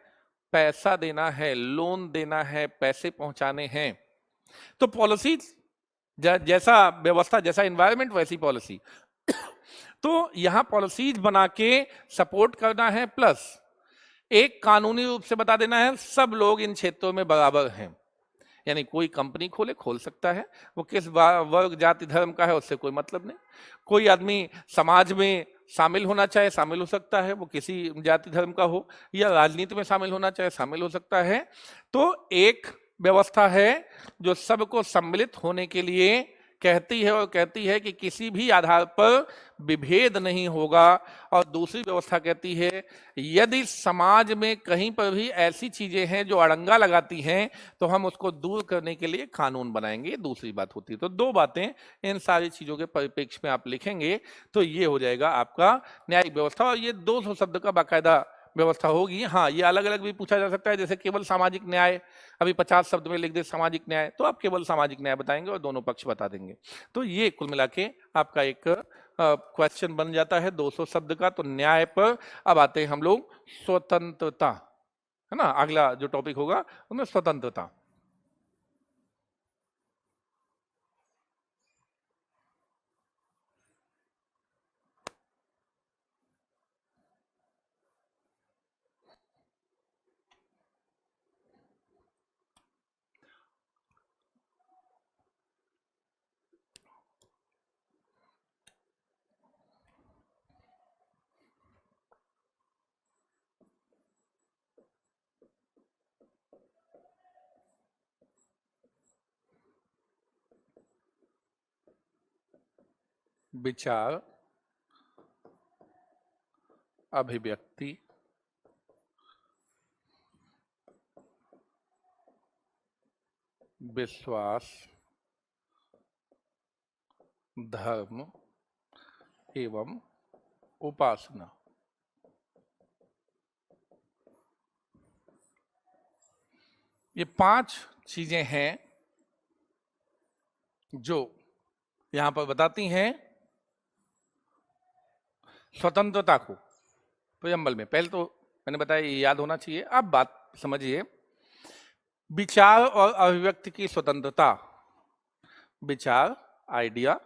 पैसा देना है, लोन देना है, पैसे पहुंचाने हैं। तो पॉलिसी जैसा व्यवस्था, जैसा एनवायरनमेंट, वैसी पॉलिसी। तो यहां पॉलिसीज बना के सपोर्ट करना है, प्लस एक कानूनी रूप से बता देना है सब लोग इन क्षेत्रों में बराबर हैं। यानी कोई कंपनी खोल सकता है, वो किस वर्ग, जाति, धर्म का है उससे कोई मतलब नहीं। कोई आदमी समाज में शामिल होना चाहे शामिल हो सकता है, वो किसी जाति धर्म का हो, या राजनीति में शामिल होना चाहे शामिल हो सकता है। तो एक व्यवस्था है जो सबको सम्मिलित होने के लिए कहती है, और कहती है कि किसी भी आधार पर विभेद नहीं होगा। और दूसरी व्यवस्था कहती है यदि समाज में कहीं पर भी ऐसी चीजें हैं जो अड़ंगा लगाती हैं, तो हम उसको दूर करने के लिए कानून बनाएंगे। दूसरी बात होती है। तो दो बातें इन सारी चीजों के परिप्रेक्ष्य में आप लिखेंगे तो ये हो जाएगा आपका न्यायिक व्यवस्था। और ये 200 शब्द का बाकायदा व्यवस्था होगी। हाँ, ये अलग अलग भी पूछा जा सकता है, जैसे केवल सामाजिक न्याय, अभी 50 शब्द में लिख दे सामाजिक न्याय, तो आप केवल सामाजिक न्याय बताएंगे और दोनों पक्ष बता देंगे। तो ये कुल मिला के आपका एक क्वेश्चन बन जाता है 200 शब्द का। तो न्याय पर अब आते हैं हम लोग स्वतंत्रता, है ना, अगला जो टॉपिक होगा उसमें स्वतंत्रता। विचार, अभिव्यक्ति, विश्वास, धर्म एवं उपासना। ये 5 चीजें हैं जो यहां पर बताती हैं स्वतंत्रता को। प्रियम्बल में पहले तो मैंने बताया ये याद होना चाहिए। अब बात समझिए, विचार और अभिव्यक्ति की स्वतंत्रता। विचार, आइडिया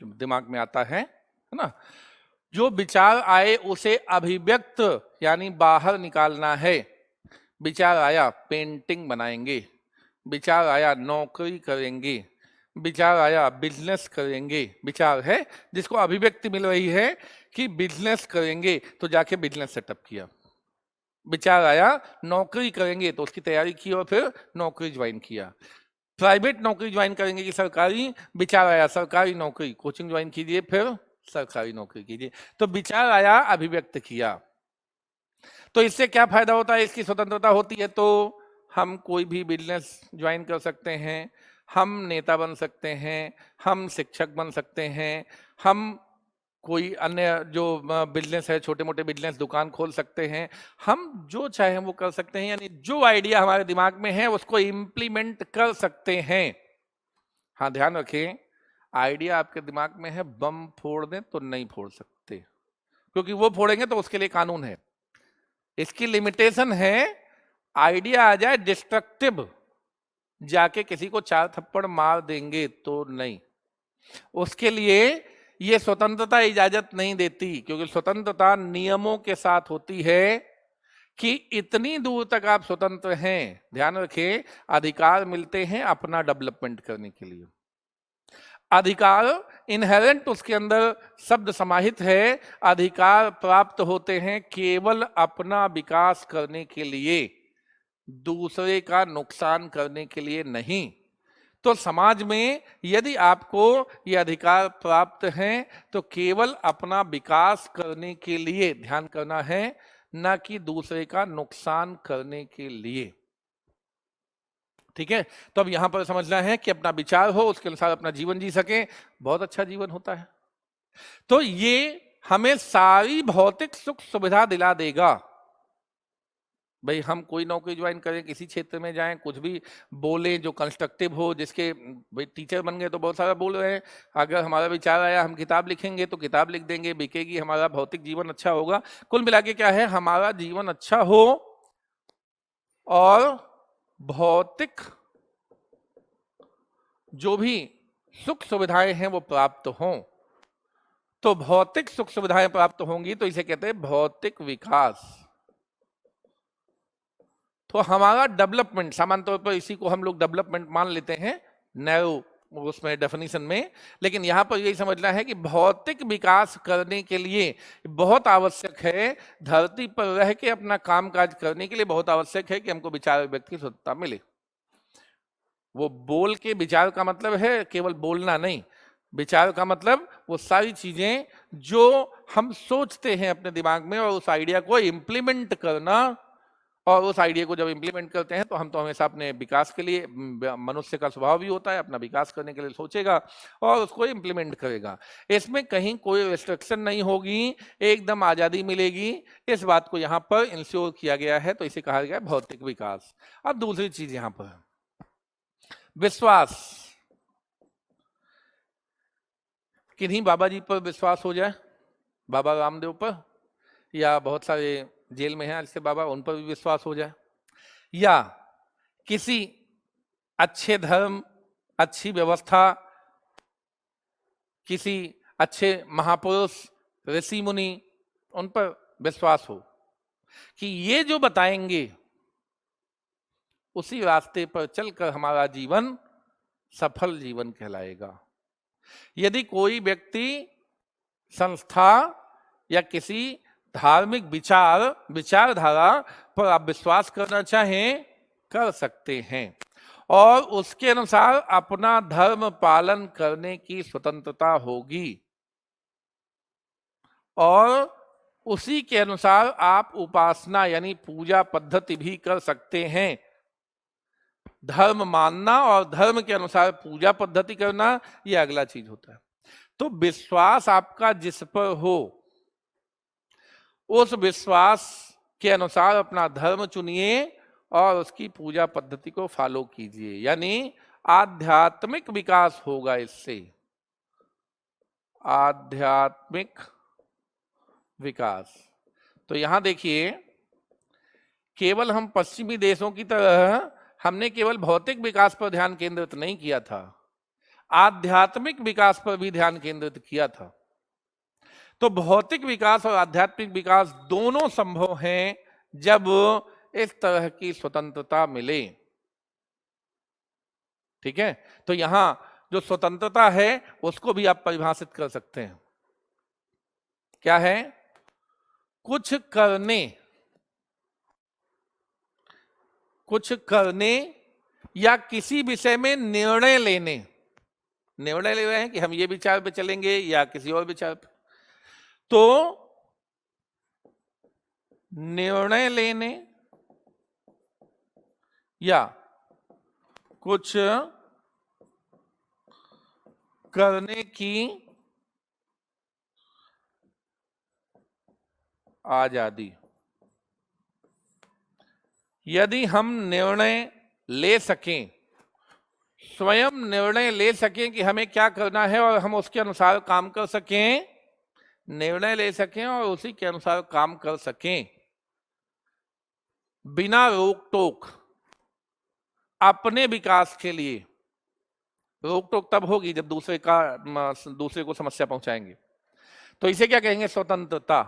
जो दिमाग में आता है ना, जो विचार आए उसे अभिव्यक्त यानी बाहर निकालना है। विचार आया पेंटिंग बनाएंगे, विचार आया नौकरी करेंगे, विचार आया बिजनेस करेंगे, विचार है जिसको अभिव्यक्ति मिल रही है कि बिजनेस करेंगे तो जाके बिजनेस सेटअप किया। विचार आया नौकरी करेंगे तो उसकी तैयारी की और फिर नौकरी ज्वाइन किया। प्राइवेट नौकरी ज्वाइन करेंगे कि सरकारी, विचार आया सरकारी नौकरी, कोचिंग ज्वाइन कीजिए फिर सरकारी नौकरी कीजिए। तो विचार आया, अभिव्यक्त किया। तो इससे क्या फायदा होता है, इसकी स्वतंत्रता होती है। तो हम कोई भी बिजनेस ज्वाइन कर सकते हैं, हम नेता बन सकते हैं, हम शिक्षक बन सकते हैं, हम कोई अन्य जो बिजनेस है, छोटे मोटे बिजनेस, दुकान खोल सकते हैं, हम जो चाहें वो कर सकते हैं। यानी जो आइडिया हमारे दिमाग में है उसको इम्प्लीमेंट कर सकते हैं। हाँ, ध्यान रखें, आइडिया आपके दिमाग में है, बम फोड़ दें तो नहीं फोड़ सकते, क्योंकि वो फोड़ेंगे तो उसके लिए कानून है। इसकी लिमिटेशन है, आइडिया आ जाए डिस्ट्रक्टिव, जाके किसी को 4 थप्पड़ मार देंगे तो नहीं, उसके लिए ये स्वतंत्रता इजाजत नहीं देती। क्योंकि स्वतंत्रता नियमों के साथ होती है कि इतनी दूर तक आप स्वतंत्र हैं। ध्यान रखें, अधिकार मिलते हैं अपना डेवलपमेंट करने के लिए। अधिकार इनहेरेंट, उसके अंदर शब्द समाहित है, अधिकार प्राप्त होते हैं केवल अपना विकास करने के लिए, दूसरे का नुकसान करने के लिए नहीं। तो समाज में यदि आपको ये अधिकार प्राप्त हैं तो केवल अपना विकास करने के लिए ध्यान करना है, ना कि दूसरे का नुकसान करने के लिए। ठीक है, तो अब यहां पर समझना है कि अपना विचार हो, उसके अनुसार अपना जीवन जी सके, बहुत अच्छा जीवन होता है। तो ये हमें सारी भौतिक सुख सुविधा दिला देगा। भाई हम कोई नौकरी ज्वाइन करें, किसी क्षेत्र में जाएं, कुछ भी बोले जो कंस्ट्रक्टिव हो, जिसके भाई टीचर बन गए तो बहुत सारा बोल रहे हैं, अगर हमारा विचार आया हम किताब लिखेंगे तो किताब लिख देंगे, बिकेगी, हमारा भौतिक जीवन अच्छा होगा। कुल मिला के क्या है, हमारा जीवन अच्छा हो और भौतिक जो भी सुख सुविधाएं हैं वो प्राप्त हों। तो भौतिक सुख सुविधाएं प्राप्त होंगी तो इसे कहते हैं भौतिक विकास। तो हमारा डेवलपमेंट, सामान्य तौर पर इसी को हम लोग डेवलपमेंट मान लेते हैं नैरो उसमें डेफिनेशन में, लेकिन यहां पर यही समझना है कि भौतिक विकास करने के लिए बहुत आवश्यक है, धरती पर रह के अपना काम काज करने के लिए बहुत आवश्यक है कि हमको विचार व्यक्त की स्वतंत्रता मिले। वो बोल के विचार का मतलब है केवल बोलना नहीं, विचार का मतलब वो सारी चीजें जो हम सोचते हैं अपने दिमाग में और उस आइडिया को इम्प्लीमेंट करना। और उस आइडिया को जब इम्प्लीमेंट करते हैं तो हम तो हमेशा अपने विकास के लिए, मनुष्य का स्वभाव भी होता है अपना विकास करने के लिए सोचेगा और उसको इम्प्लीमेंट करेगा। इसमें कहीं कोई रिस्ट्रिक्शन नहीं होगी, एकदम आजादी मिलेगी। इस बात को यहाँ पर इंश्योर किया गया है, तो इसे कहा गया है भौतिक विकास। अब दूसरी चीज यहाँ पर विश्वास। किन्हीं बाबा जी पर विश्वास हो जाए, बाबा रामदेव पर, या बहुत सारे जेल में हैं ऐसे बाबा, उन पर भी विश्वास हो जाए, या किसी अच्छे धर्म, अच्छी व्यवस्था, किसी अच्छे महापुरुष, ऋषि मुनि, उन पर विश्वास हो कि ये जो बताएंगे उसी रास्ते पर चलकर हमारा जीवन सफल जीवन कहलाएगा। यदि कोई व्यक्ति, संस्था या किसी धार्मिक विचारधारा पर आप विश्वास करना चाहें, कर सकते हैं, और उसके अनुसार अपना धर्म पालन करने की स्वतंत्रता होगी, और उसी के अनुसार आप उपासना यानी पूजा पद्धति भी कर सकते हैं। धर्म मानना और धर्म के अनुसार पूजा पद्धति करना, यह अगला चीज होता है। तो विश्वास आपका जिस पर हो, उस विश्वास के अनुसार अपना धर्म चुनिए और उसकी पूजा पद्धति को फॉलो कीजिए, यानी आध्यात्मिक विकास होगा इससे, आध्यात्मिक विकास। तो यहां देखिए, केवल हम पश्चिमी देशों की तरह हमने केवल भौतिक विकास पर ध्यान केंद्रित नहीं किया था, आध्यात्मिक विकास पर भी ध्यान केंद्रित किया था। तो भौतिक विकास और आध्यात्मिक विकास दोनों संभव हैं जब इस तरह की स्वतंत्रता मिले। ठीक है, तो यहां जो स्वतंत्रता है उसको भी आप परिभाषित कर सकते हैं, क्या है, कुछ करने या किसी विषय में निर्णय लेने, निर्णय ले रहे हैं कि हम ये विचार पे चलेंगे या किसी और विचार पे, तो निर्णय लेने या कुछ करने की आजादी। यदि हम निर्णय ले सकें, स्वयं निर्णय ले सकें कि हमें क्या करना है और हम उसके अनुसार काम कर सकें, निर्णय ले सकें और उसी के अनुसार काम कर सकें, बिना रोक टोक, अपने विकास के लिए। रोक टोक तब होगी जब दूसरे को समस्या पहुंचाएंगे। तो इसे क्या कहेंगे? स्वतंत्रता।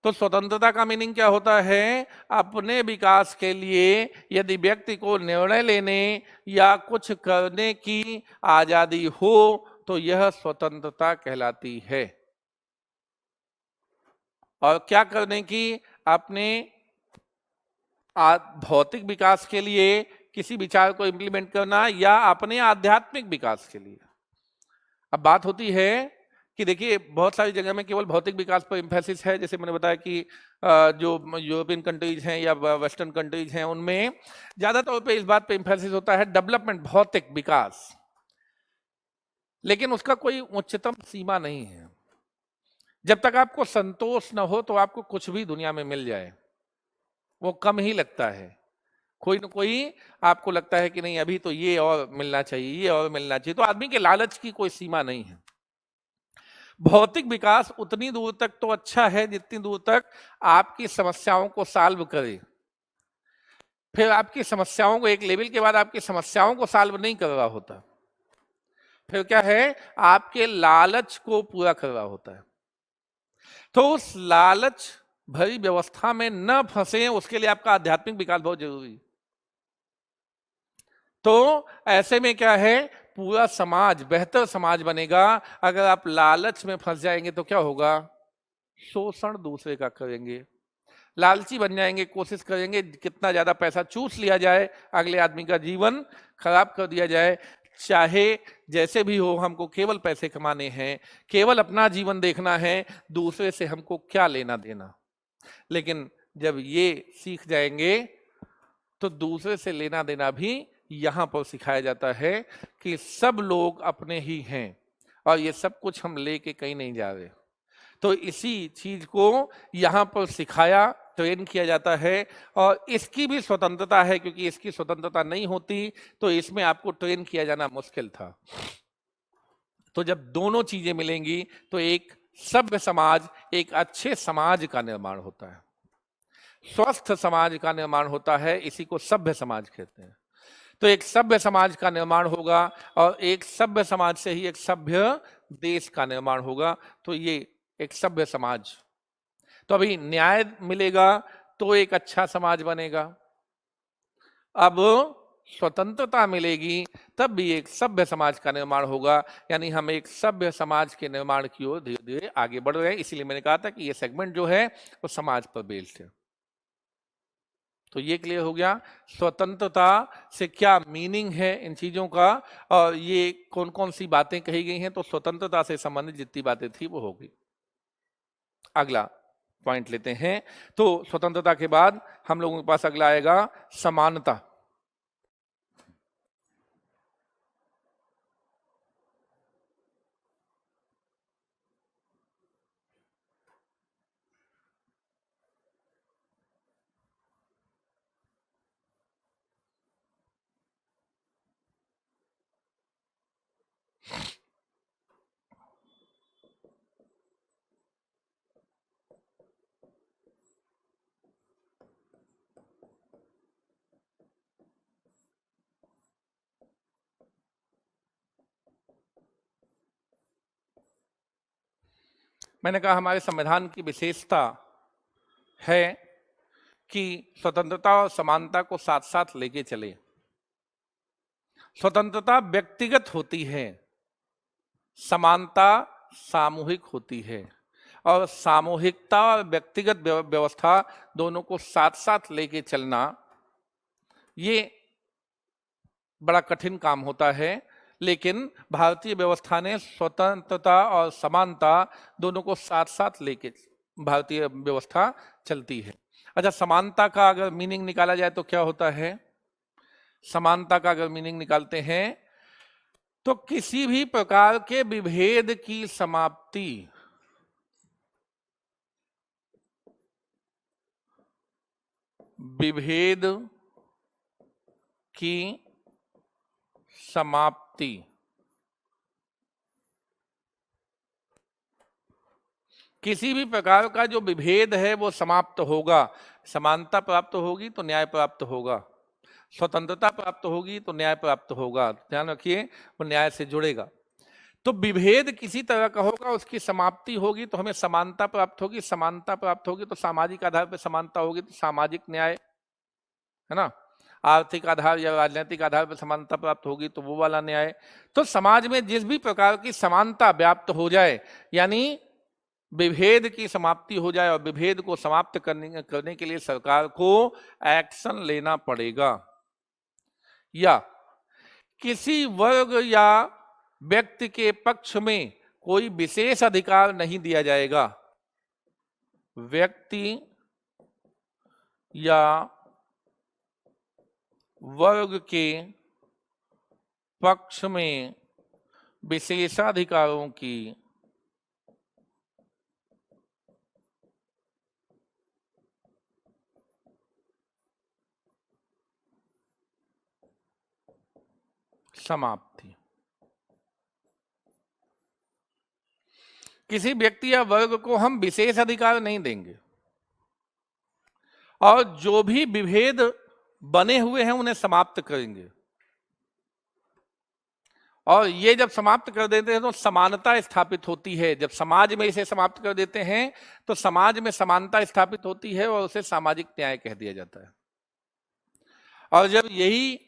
तो स्वतंत्रता का मीनिंग क्या होता है? अपने विकास के लिए यदि व्यक्ति को निर्णय लेने या कुछ करने की आजादी हो तो यह स्वतंत्रता कहलाती है। और क्या करने की? अपने भौतिक विकास के लिए किसी विचार को इंप्लीमेंट करना या अपने आध्यात्मिक विकास के लिए। अब बात होती है कि देखिए बहुत सारी जगह में केवल भौतिक विकास पर एम्फेसिस है। जैसे मैंने बताया कि जो यूरोपियन कंट्रीज हैं या वेस्टर्न कंट्रीज हैं उनमें ज्यादातर पे इस बात पे एम्फेसिस होता है डेवलपमेंट, भौतिक विकास, लेकिन उसका कोई उच्चतम सीमा नहीं है। जब तक आपको संतोष न हो तो आपको कुछ भी दुनिया में मिल जाए वो कम ही लगता है। कोई न कोई आपको लगता है कि नहीं अभी तो ये और मिलना चाहिए, ये और मिलना चाहिए। तो आदमी के लालच की कोई सीमा नहीं है। भौतिक विकास उतनी दूर तक तो अच्छा है जितनी दूर तक आपकी समस्याओं को सॉल्व करे। फिर आपकी समस्याओं को एक लेवल के बाद आपकी समस्याओं को सॉल्व नहीं कर रहा होता, फिर क्या है? आपके लालच को पूरा कर रहा होता है। तो उस लालच भरी व्यवस्था में न फंसे, उसके लिए आपका आध्यात्मिक विकास बहुत जरूरी है। तो ऐसे में क्या है? पूरा समाज बेहतर समाज बनेगा। अगर आप लालच में फंस जाएंगे तो क्या होगा? शोषण दूसरे का करेंगे, लालची बन जाएंगे, कोशिश करेंगे कितना ज्यादा पैसा चूस लिया जाए, अगले आदमी का जीवन खराब कर दिया जाए। चाहे जैसे भी हो, हमको केवल पैसे कमाने हैं, केवल अपना जीवन देखना है, दूसरे से हमको क्या लेना देना। लेकिन जब ये सीख जाएंगे तो दूसरे से लेना देना भी यहां पर सिखाया जाता है कि सब लोग अपने ही हैं और ये सब कुछ हम लेके कहीं नहीं जा रहे। तो इसी चीज को यहां पर सिखाया, ट्रेन किया जाता है। और इसकी भी स्वतंत्रता है, क्योंकि इसकी स्वतंत्रता नहीं होती तो इसमें आपको ट्रेन किया जाना मुश्किल था। तो जब दोनों चीजें मिलेंगी तो एक सभ्य समाज, एक अच्छे समाज का निर्माण होता है, स्वस्थ समाज का निर्माण होता है। इसी को सभ्य समाज कहते हैं। तो एक सभ्य समाज का निर्माण होगा और एक सभ्य समाज से ही एक सभ्य देश का निर्माण होगा। तो ये एक सभ्य समाज। तो अभी न्याय मिलेगा तो एक अच्छा समाज बनेगा। अब स्वतंत्रता मिलेगी तब भी एक सभ्य समाज का निर्माण होगा। यानी हम एक सभ्य समाज के निर्माण की ओर धीरे धीरे आगे बढ़ रहे हैं। इसीलिए मैंने कहा था कि ये सेगमेंट जो है वो समाज पर बेस्ड है। तो ये क्लियर हो गया स्वतंत्रता से क्या मीनिंग है इन चीजों का, और ये कौन कौन सी बातें कही गई हैं। तो स्वतंत्रता से संबंधित जितनी बातें थी वो हो गई। अगला पॉइंट लेते हैं। तो स्वतंत्रता के बाद हम लोगों के पास अगला आएगा समानता। मैंने कहा हमारे संविधान की विशेषता है कि स्वतंत्रता और समानता को साथ साथ लेके चले। स्वतंत्रता व्यक्तिगत होती है, समानता सामूहिक होती है। और सामूहिकता और व्यक्तिगत व्यवस्था दोनों को साथ साथ लेके चलना, ये बड़ा कठिन काम होता है, लेकिन भारतीय व्यवस्था ने स्वतंत्रता और समानता दोनों को साथ साथ लेके भारतीय व्यवस्था चलती है। अच्छा, समानता का अगर मीनिंग निकाला जाए तो क्या होता है? समानता का अगर मीनिंग निकालते हैं तो किसी भी प्रकार के विभेद की समाप्ति, विभेद की समाप्ति, किसी भी प्रकार का जो विभेद है वो समाप्त होगा। समानता प्राप्त होगी तो न्याय प्राप्त होगा, स्वतंत्रता प्राप्त होगी तो न्याय प्राप्त होगा। ध्यान रखिए, वो न्याय से जुड़ेगा। तो विभेद किसी तरह का होगा, उसकी समाप्ति होगी तो हमें समानता प्राप्त होगी, समानता प्राप्त होगी तो सामाजिक आधार पर समानता होगी तो सामाजिक न्याय, है ना। आर्थिक आधार या राजनीतिक आधार पर समानता प्राप्त होगी तो वो वाला न्याय। तो समाज में जिस भी प्रकार की समानता व्याप्त हो जाए, यानी विभेद की समाप्ति हो जाए, और विभेद को समाप्त करने के लिए सरकार को एक्शन लेना पड़ेगा, या किसी वर्ग या व्यक्ति के पक्ष में कोई विशेष अधिकार नहीं दिया जाएगा। व्यक्ति या वर्ग के पक्ष में विशेषाधिकारों की समाप्ति। किसी व्यक्ति या वर्ग को हम विशेष अधिकार नहीं देंगे, और जो भी विभेद बने हुए हैं उन्हें समाप्त करेंगे। और ये जब समाप्त कर देते हैं तो समानता स्थापित होती है। जब समाज में इसे समाप्त कर देते हैं तो समाज में समानता स्थापित होती है और उसे सामाजिक न्याय कह दिया जाता है। और जब यही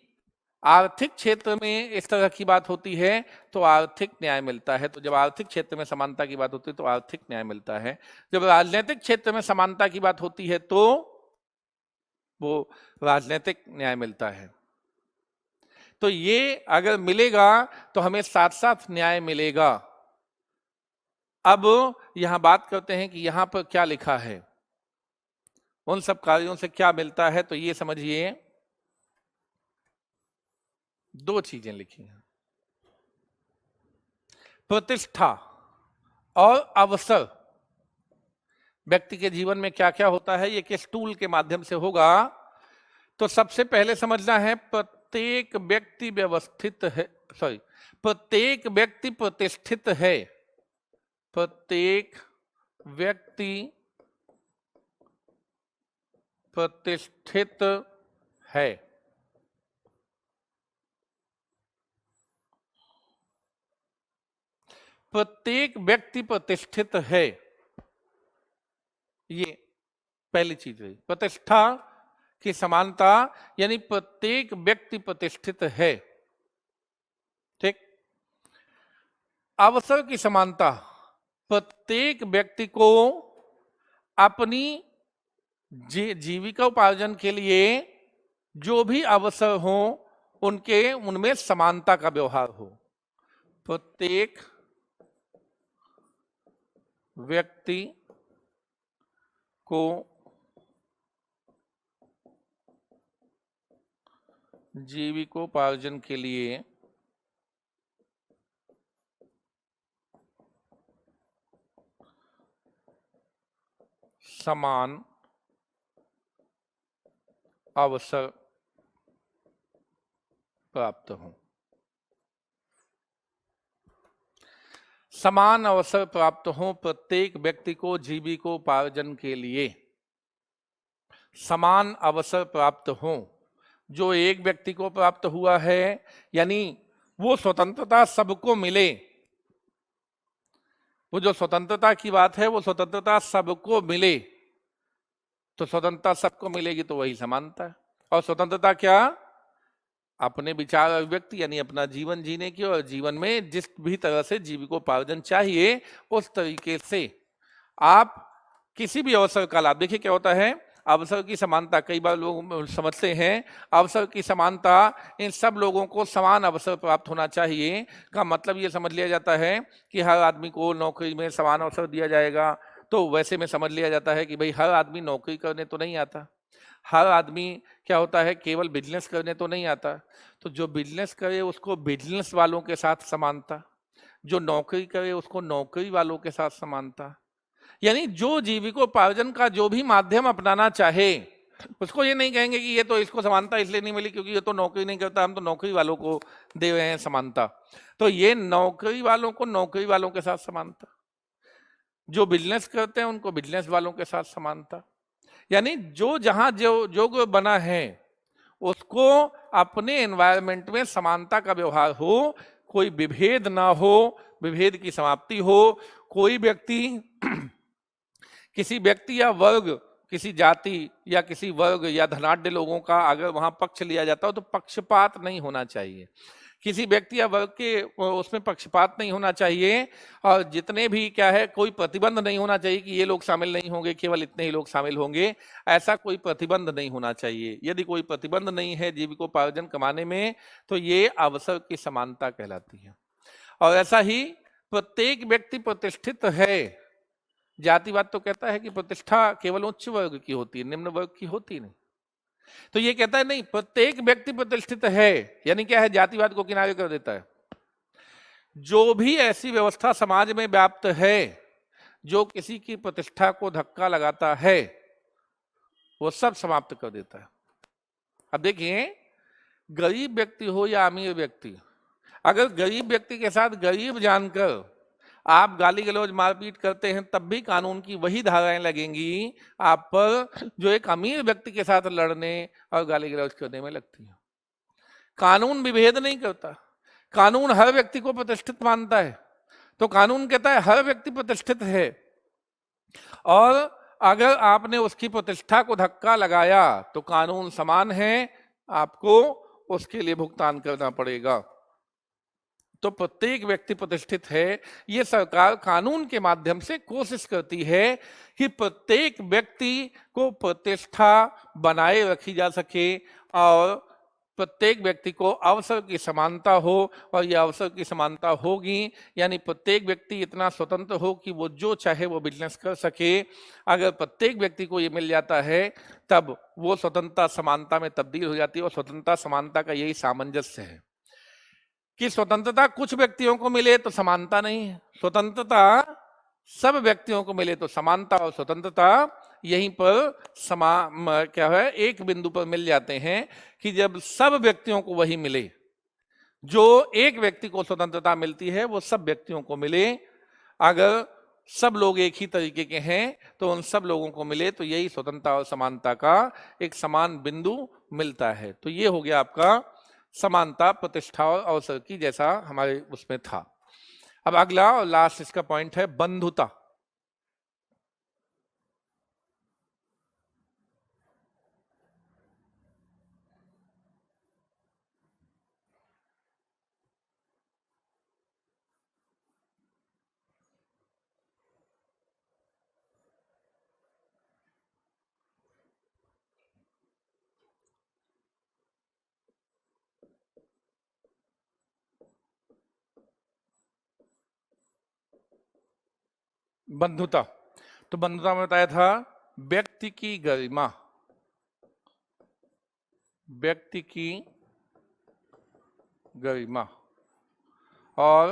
आर्थिक क्षेत्र में इस तरह की बात होती है तो आर्थिक न्याय मिलता है। तो जब आर्थिक क्षेत्र में समानता की बात होती है तो आर्थिक न्याय मिलता है। जब राजनीतिक क्षेत्र में समानता की बात होती है तो वो राजनीतिक न्याय मिलता है। तो ये अगर मिलेगा तो हमें साथ साथ न्याय मिलेगा। अब यहां बात करते हैं कि यहां पर क्या लिखा है, उन सब कार्यों से क्या मिलता है। तो ये समझिए, दो चीजें लिखी हैं, प्रतिष्ठा और अवसर। व्यक्ति के जीवन में क्या क्या होता है, ये किस टूल के माध्यम से होगा। तो सबसे पहले समझना है, प्रत्येक व्यक्ति व्यवस्थित है, प्रत्येक व्यक्ति प्रतिष्ठित है। प्रत्येक व्यक्ति प्रतिष्ठित है। प्रत्येक व्यक्ति प्रतिष्ठित है, ये पहली चीज है। प्रतिष्ठा की समानता, यानी प्रत्येक व्यक्ति प्रतिष्ठित है, ठीक। अवसर की समानता, प्रत्येक व्यक्ति को अपनी जीविका उपार्जन के लिए जो भी अवसर हो उनमें समानता का व्यवहार हो। प्रत्येक व्यक्ति को जीविकोपार्जन के लिए समान अवसर प्राप्त हो। समान अवसर प्राप्त हो प्रत्येक व्यक्ति को जीविकोपार्जन के लिए, समान अवसर प्राप्त हो। जो एक व्यक्ति को प्राप्त हुआ है, यानी वो स्वतंत्रता सबको मिले। वो जो स्वतंत्रता की बात है, वो स्वतंत्रता सबको मिले। तो स्वतंत्रता सबको मिलेगी तो वही समानता है। और स्वतंत्रता क्या, अपने विचार अभिव्यक्ति, यानी अपना जीवन जीने की, और जीवन में जिस भी तरह से जीविकोपार्जन चाहिए उस तरीके से आप किसी भी अवसर का लाभ। देखिए क्या होता है, अवसर की समानता, कई बार लोग समझते हैं अवसर की समानता, इन सब लोगों को समान अवसर प्राप्त होना चाहिए का मतलब ये समझ लिया जाता है कि हर आदमी को नौकरी में समान अवसर दिया जाएगा। तो वैसे में समझ लिया जाता है कि भाई हर आदमी नौकरी करने तो नहीं आता, हर आदमी क्या होता है केवल बिजनेस करने तो नहीं आता। तो जो बिजनेस करे उसको बिजनेस वालों के साथ समानता, जो नौकरी करे उसको नौकरी वालों के साथ समानता। यानी जो जीविकोपार्जन का जो भी माध्यम अपनाना चाहे उसको ये नहीं कहेंगे कि ये तो इसको समानता इसलिए नहीं मिली क्योंकि ये तो नौकरी नहीं करता, हम तो नौकरी वालों को दे रहे हैं समानता। तो ये नौकरी वालों को नौकरी वालों के साथ समानता, जो बिजनेस करते हैं उनको बिजनेस वालों के साथ समानता। यानी जो जहां जो जो बना है उसको अपने एनवायरनमेंट में समानता का व्यवहार हो, कोई विभेद ना हो, विभेद की समाप्ति हो। कोई व्यक्ति किसी व्यक्ति या वर्ग, किसी जाति या किसी वर्ग या धनाढ्य लोगों का अगर वहां पक्ष लिया जाता हो तो पक्षपात नहीं होना चाहिए, किसी व्यक्ति या वर्ग के उसमें पक्षपात नहीं होना चाहिए। और जितने भी क्या है कोई प्रतिबंध नहीं होना चाहिए कि ये लोग शामिल नहीं होंगे, केवल इतने ही लोग शामिल होंगे, ऐसा कोई प्रतिबंध नहीं होना चाहिए। यदि कोई प्रतिबंध नहीं है जीविकोपार्जन कमाने में तो ये अवसर की समानता कहलाती है। और ऐसा ही प्रत्येक व्यक्ति प्रतिष्ठित है। जातिवाद तो कहता है कि प्रतिष्ठा केवल उच्च वर्ग की होती है, निम्न वर्ग की होती नहीं। तो ये कहता है नहीं, प्रत्येक व्यक्ति प्रतिष्ठित है। यानी क्या है, जातिवाद को किनारे कर देता है। जो भी ऐसी व्यवस्था समाज में व्याप्त है जो किसी की प्रतिष्ठा को धक्का लगाता है वो सब समाप्त कर देता है। अब देखिए, गरीब व्यक्ति हो या अमीर व्यक्ति, अगर गरीब व्यक्ति के साथ गरीब जानकर आप गाली गलौज मारपीट करते हैं तब भी कानून की वही धाराएं लगेंगी आप पर जो एक अमीर व्यक्ति के साथ लड़ने और गाली गलौज करने में लगती है। कानून विभेद नहीं करता, कानून हर व्यक्ति को प्रतिष्ठित मानता है। तो कानून कहता है हर व्यक्ति प्रतिष्ठित है और अगर आपने उसकी प्रतिष्ठा को धक्का लगाया तो कानून समान है, आपको उसके लिए भुगतान करना पड़ेगा। तो प्रत्येक व्यक्ति प्रतिष्ठित है। ये सरकार कानून के माध्यम से कोशिश करती है कि प्रत्येक व्यक्ति को प्रतिष्ठा बनाए रखी जा सके और प्रत्येक व्यक्ति को अवसर की समानता हो। और यह अवसर की समानता होगी यानी प्रत्येक व्यक्ति इतना स्वतंत्र हो कि वो जो चाहे वो बिजनेस कर सके। अगर प्रत्येक व्यक्ति को ये मिल जाता है तब वो स्वतंत्रता समानता में तब्दील हो जाती है। और स्वतंत्रता समानता का यही सामंजस्य है कि स्वतंत्रता कुछ व्यक्तियों को मिले तो समानता नहीं है, स्वतंत्रता सब व्यक्तियों को मिले तो समानता। और स्वतंत्रता यहीं पर क्या है, एक बिंदु पर मिल जाते हैं कि जब सब व्यक्तियों को वही मिले, जो एक व्यक्ति को स्वतंत्रता मिलती है वो सब व्यक्तियों को मिले। अगर सब लोग एक ही तरीके के हैं तो उन सब लोगों को मिले, तो यही स्वतंत्रता और समानता का एक समान बिंदु मिलता है। तो ये हो गया आपका समानता, प्रतिष्ठा और अवसर की, जैसा हमारे उसमें था। अब अगला और लास्ट इसका पॉइंट है बंधुता। बंधुता, तो बंधुता में बताया था व्यक्ति की गरिमा, व्यक्ति की गरिमा और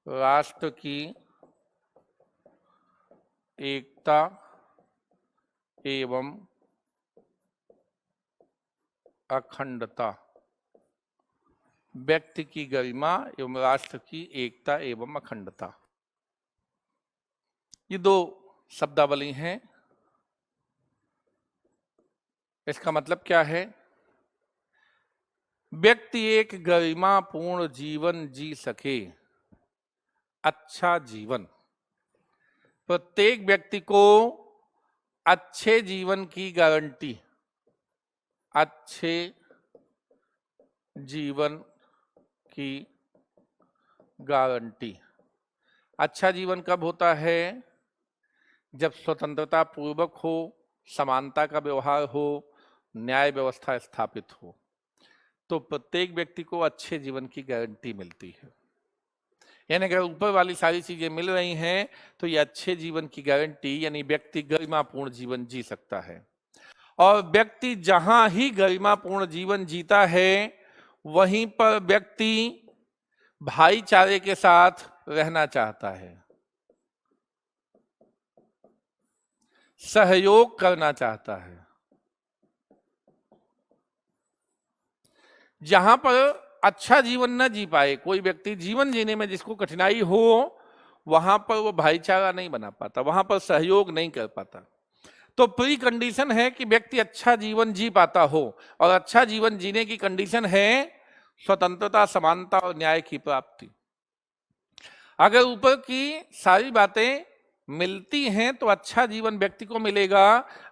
राष्ट्र की एकता एवं अखंडता। व्यक्ति की गरिमा एवं राष्ट्र की एकता एवं अखंडता, ये दो शब्दावली हैं। इसका मतलब क्या है, व्यक्ति एक गरिमापूर्ण जीवन जी सके, अच्छा जीवन, प्रत्येक व्यक्ति को अच्छे जीवन की गारंटी, अच्छे जीवन की गारंटी। अच्छा जीवन कब होता है, जब स्वतंत्रता पूर्वक हो, समानता का व्यवहार हो, न्याय व्यवस्था स्थापित हो, तो प्रत्येक व्यक्ति को अच्छे जीवन की गारंटी मिलती है। यानी अगर ऊपर वाली सारी चीजें मिल रही हैं तो ये अच्छे जीवन की गारंटी, यानी व्यक्ति गरिमापूर्ण जीवन जी सकता है। और व्यक्ति जहां ही गरिमापूर्ण जीवन जीता है वहीं पर व्यक्ति भाईचारे के साथ रहना चाहता है, सहयोग करना चाहता है। जहां पर अच्छा जीवन न जी पाए कोई व्यक्ति, जीवन जीने में जिसको कठिनाई हो, वहां पर वो भाईचारा नहीं बना पाता, वहां पर सहयोग नहीं कर पाता। तो प्री कंडीशन है कि व्यक्ति अच्छा जीवन जी पाता हो, और अच्छा जीवन जीने की कंडीशन है स्वतंत्रता, समानता और न्याय की प्राप्ति। अगर ऊपर की सारी बातें मिलती हैं तो अच्छा जीवन व्यक्ति को मिलेगा।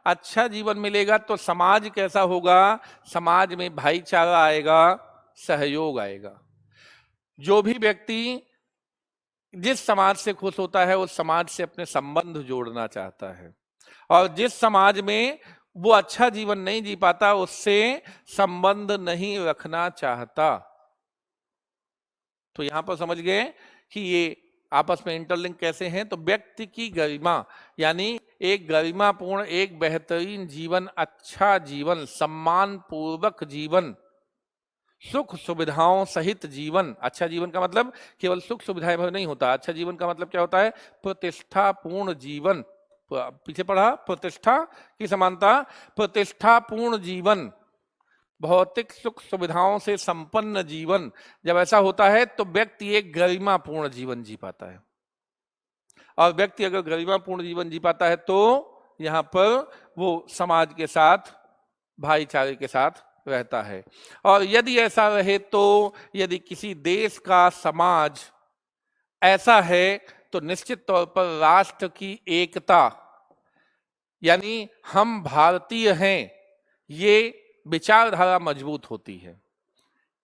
अच्छा जीवन मिलेगा तो समाज कैसा होगा? समाज में भाईचारा आएगा, सहयोग आएगा। जो भी व्यक्ति जिस समाज से खुश होता है उस समाज से अपने संबंध जोड़ना चाहता है, और जिस समाज में वो अच्छा जीवन नहीं जी पाता उससे संबंध नहीं रखना चाहता। तो यहां पर समझ गए कि ये आपस में इंटरलिंक कैसे हैं। तो व्यक्ति की गरिमा, यानी एक गरिमापूर्ण, एक बेहतरीन जीवन, अच्छा जीवन, सम्मान पूर्वक जीवन, सुख सुविधाओं सहित जीवन। अच्छा जीवन का मतलब केवल सुख सुविधाएं भर नहीं होता। अच्छा जीवन का मतलब क्या होता है? प्रतिष्ठापूर्ण जीवन। पीछे पढ़ा, प्रतिष्ठा की समानता, प्रतिष्ठापूर्ण जीवन, भौतिक सुख सुविधाओं से संपन्न जीवन। जब ऐसा होता है तो व्यक्ति एक गरिमापूर्ण जीवन जी पाता है, और व्यक्ति अगर गरिमापूर्ण जीवन जी पाता है तो यहाँ पर वो समाज के साथ, भाईचारे के साथ रहता है। और यदि ऐसा रहे तो यदि किसी देश का समाज ऐसा है तो निश्चित तौर पर राष्ट्र की एकता, यानी हम भारतीय हैं, ये विचारधारा मजबूत होती है,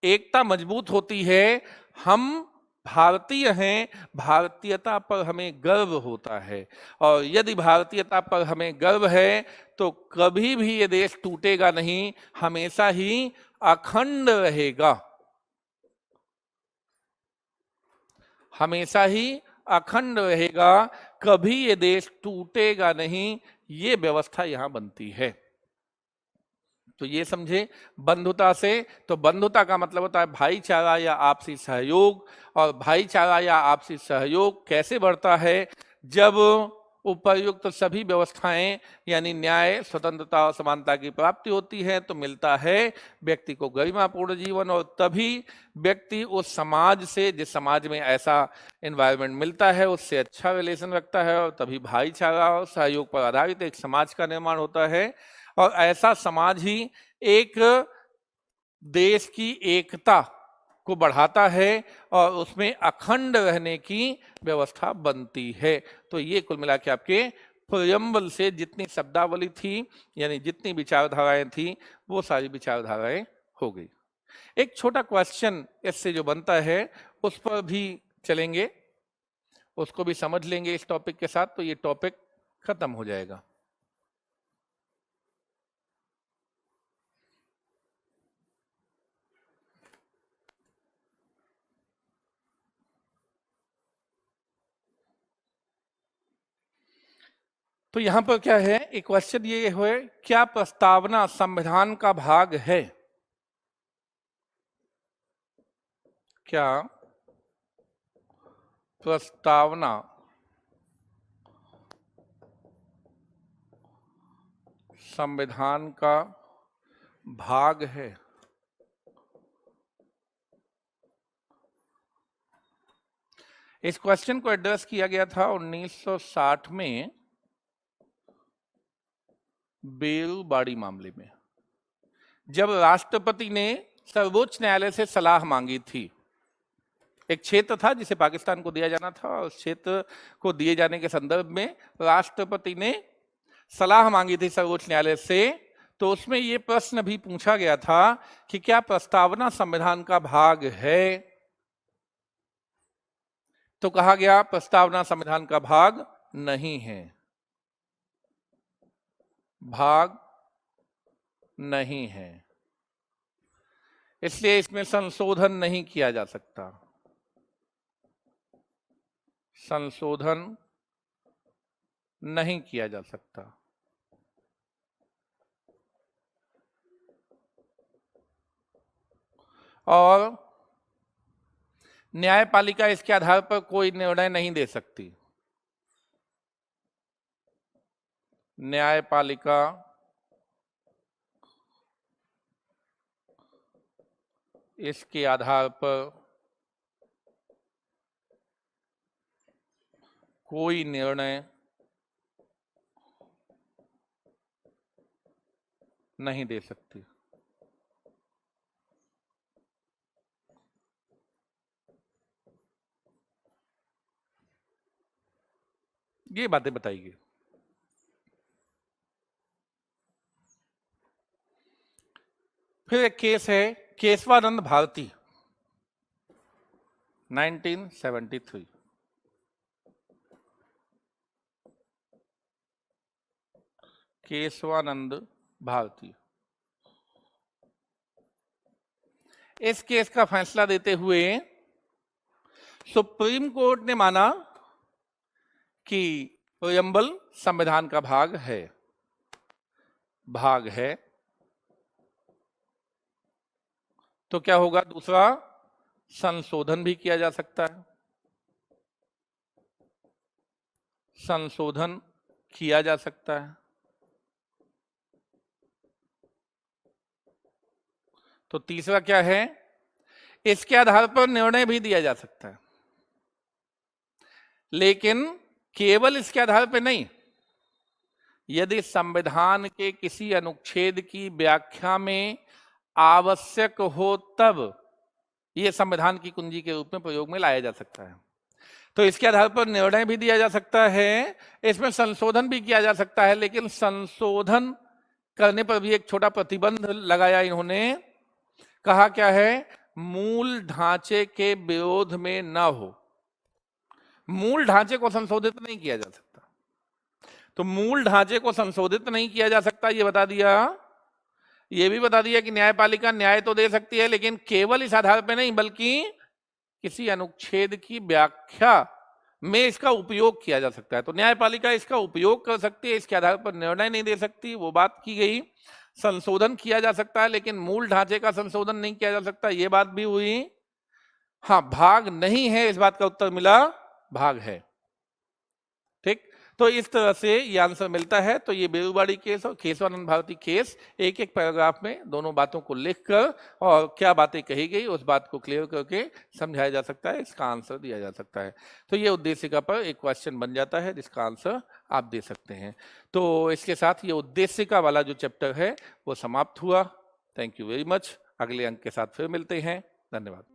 एकता मजबूत होती है। हम भारतीय हैं, भारतीयता पर हमें गर्व होता है, और यदि भारतीयता पर हमें गर्व है तो कभी भी ये देश टूटेगा नहीं, हमेशा ही अखंड रहेगा, हमेशा ही अखंड रहेगा, कभी ये देश टूटेगा नहीं। ये व्यवस्था यहां बनती है। तो ये समझे बंधुता से। तो बंधुता का मतलब होता है भाईचारा या आपसी सहयोग, और भाईचारा या आपसी सहयोग कैसे बढ़ता है? जब उपर्युक्त सभी व्यवस्थाएं यानी न्याय, स्वतंत्रता और समानता की प्राप्ति होती है तो मिलता है व्यक्ति को गरिमापूर्ण जीवन, और तभी व्यक्ति उस समाज से, जिस समाज में ऐसा एनवायरनमेंट मिलता है, उससे अच्छा रिलेशन रखता है, और तभी भाईचारा और सहयोग पर आधारित एक समाज का निर्माण होता है। और ऐसा समाज ही एक देश की एकता को बढ़ाता है और उसमें अखंड रहने की व्यवस्था बनती है। तो ये कुल मिला के आपके प्रियम्बल से जितनी शब्दावली थी, यानी जितनी विचारधाराएं थी, वो सारी विचारधाराएं हो गई। एक छोटा क्वेश्चन इससे जो बनता है उस पर भी चलेंगे, उसको भी समझ लेंगे इस टॉपिक के साथ, तो ये टॉपिक खत्म हो जाएगा। तो यहां पर क्या है, एक क्वेश्चन ये है, क्या प्रस्तावना संविधान का भाग है? क्या प्रस्तावना संविधान का भाग है? इस क्वेश्चन को एड्रेस किया गया था 1960 में बेलूबाड़ी मामले में, जब राष्ट्रपति ने सर्वोच्च न्यायालय से सलाह मांगी थी। एक क्षेत्र था जिसे पाकिस्तान को दिया जाना था, और उस क्षेत्र को दिए जाने के संदर्भ में राष्ट्रपति ने सलाह मांगी थी सर्वोच्च न्यायालय से। तो उसमें यह प्रश्न भी पूछा गया था कि क्या प्रस्तावना संविधान का भाग है? तो कहा गया प्रस्तावना संविधान का भाग नहीं है। भाग नहीं है, इसलिए इसमें संशोधन नहीं किया जा सकता। संशोधन नहीं किया जा सकता। और न्यायपालिका इसके आधार पर कोई निर्णय नहीं दे सकती। न्यायपालिका इसके आधार पर कोई निर्णय नहीं दे सकती। ये बातें बताइए। फिर एक केस है केशवानंद भारती 1973। केशवानंद भारती। इस केस का फैसला देते हुए सुप्रीम कोर्ट ने माना कि प्रियम्बल संविधान का भाग है। तो क्या होगा? दूसरा, संशोधन भी किया जा सकता है। संशोधन किया जा सकता है। तो तीसरा क्या है? इसके आधार पर निर्णय भी दिया जा सकता है, लेकिन केवल इसके आधार पर नहीं। यदि संविधान के किसी अनुच्छेद की व्याख्या में आवश्यक हो तब यह संविधान की कुंजी के रूप में प्रयोग में लाया जा सकता है। तो इसके आधार पर निर्णय भी दिया जा सकता है, इसमें संशोधन भी किया जा सकता है, लेकिन संशोधन करने पर भी एक छोटा प्रतिबंध लगाया इन्होंने। कहा क्या है? मूल ढांचे के विरोध में न हो। मूल ढांचे को संशोधित नहीं किया जा सकता। तो मूल ढांचे को संशोधित नहीं किया जा सकता, ये बता दिया। ये भी बता दिया कि न्यायपालिका न्याय तो दे सकती है, लेकिन केवल इस आधार पर नहीं, बल्कि किसी अनुच्छेद की व्याख्या में इसका उपयोग किया जा सकता है। तो न्यायपालिका इसका उपयोग कर सकती है, इसके आधार पर निर्णय नहीं दे सकती, वो बात की गई। संशोधन किया जा सकता है, लेकिन मूल ढांचे का संशोधन नहीं किया जा सकता, ये बात भी हुई। हाँ, भाग नहीं है, इस बात का उत्तर मिला, भाग है। ठीक, तो इस तरह से ये आंसर मिलता है। तो ये बेरुवाड़ी केस और केशवानंद भारती केस एक एक पैराग्राफ में दोनों बातों को लिखकर और क्या बातें कही गई उस बात को क्लियर करके समझाया जा सकता है, इसका आंसर दिया जा सकता है। तो ये उद्देशिका पर एक क्वेश्चन बन जाता है जिसका आंसर आप दे सकते हैं। तो इसके साथ ये उद्देशिका वाला जो चैप्टर है वो समाप्त हुआ। Thank you very much. अगले अंक के साथ फिर मिलते हैं। धन्यवाद।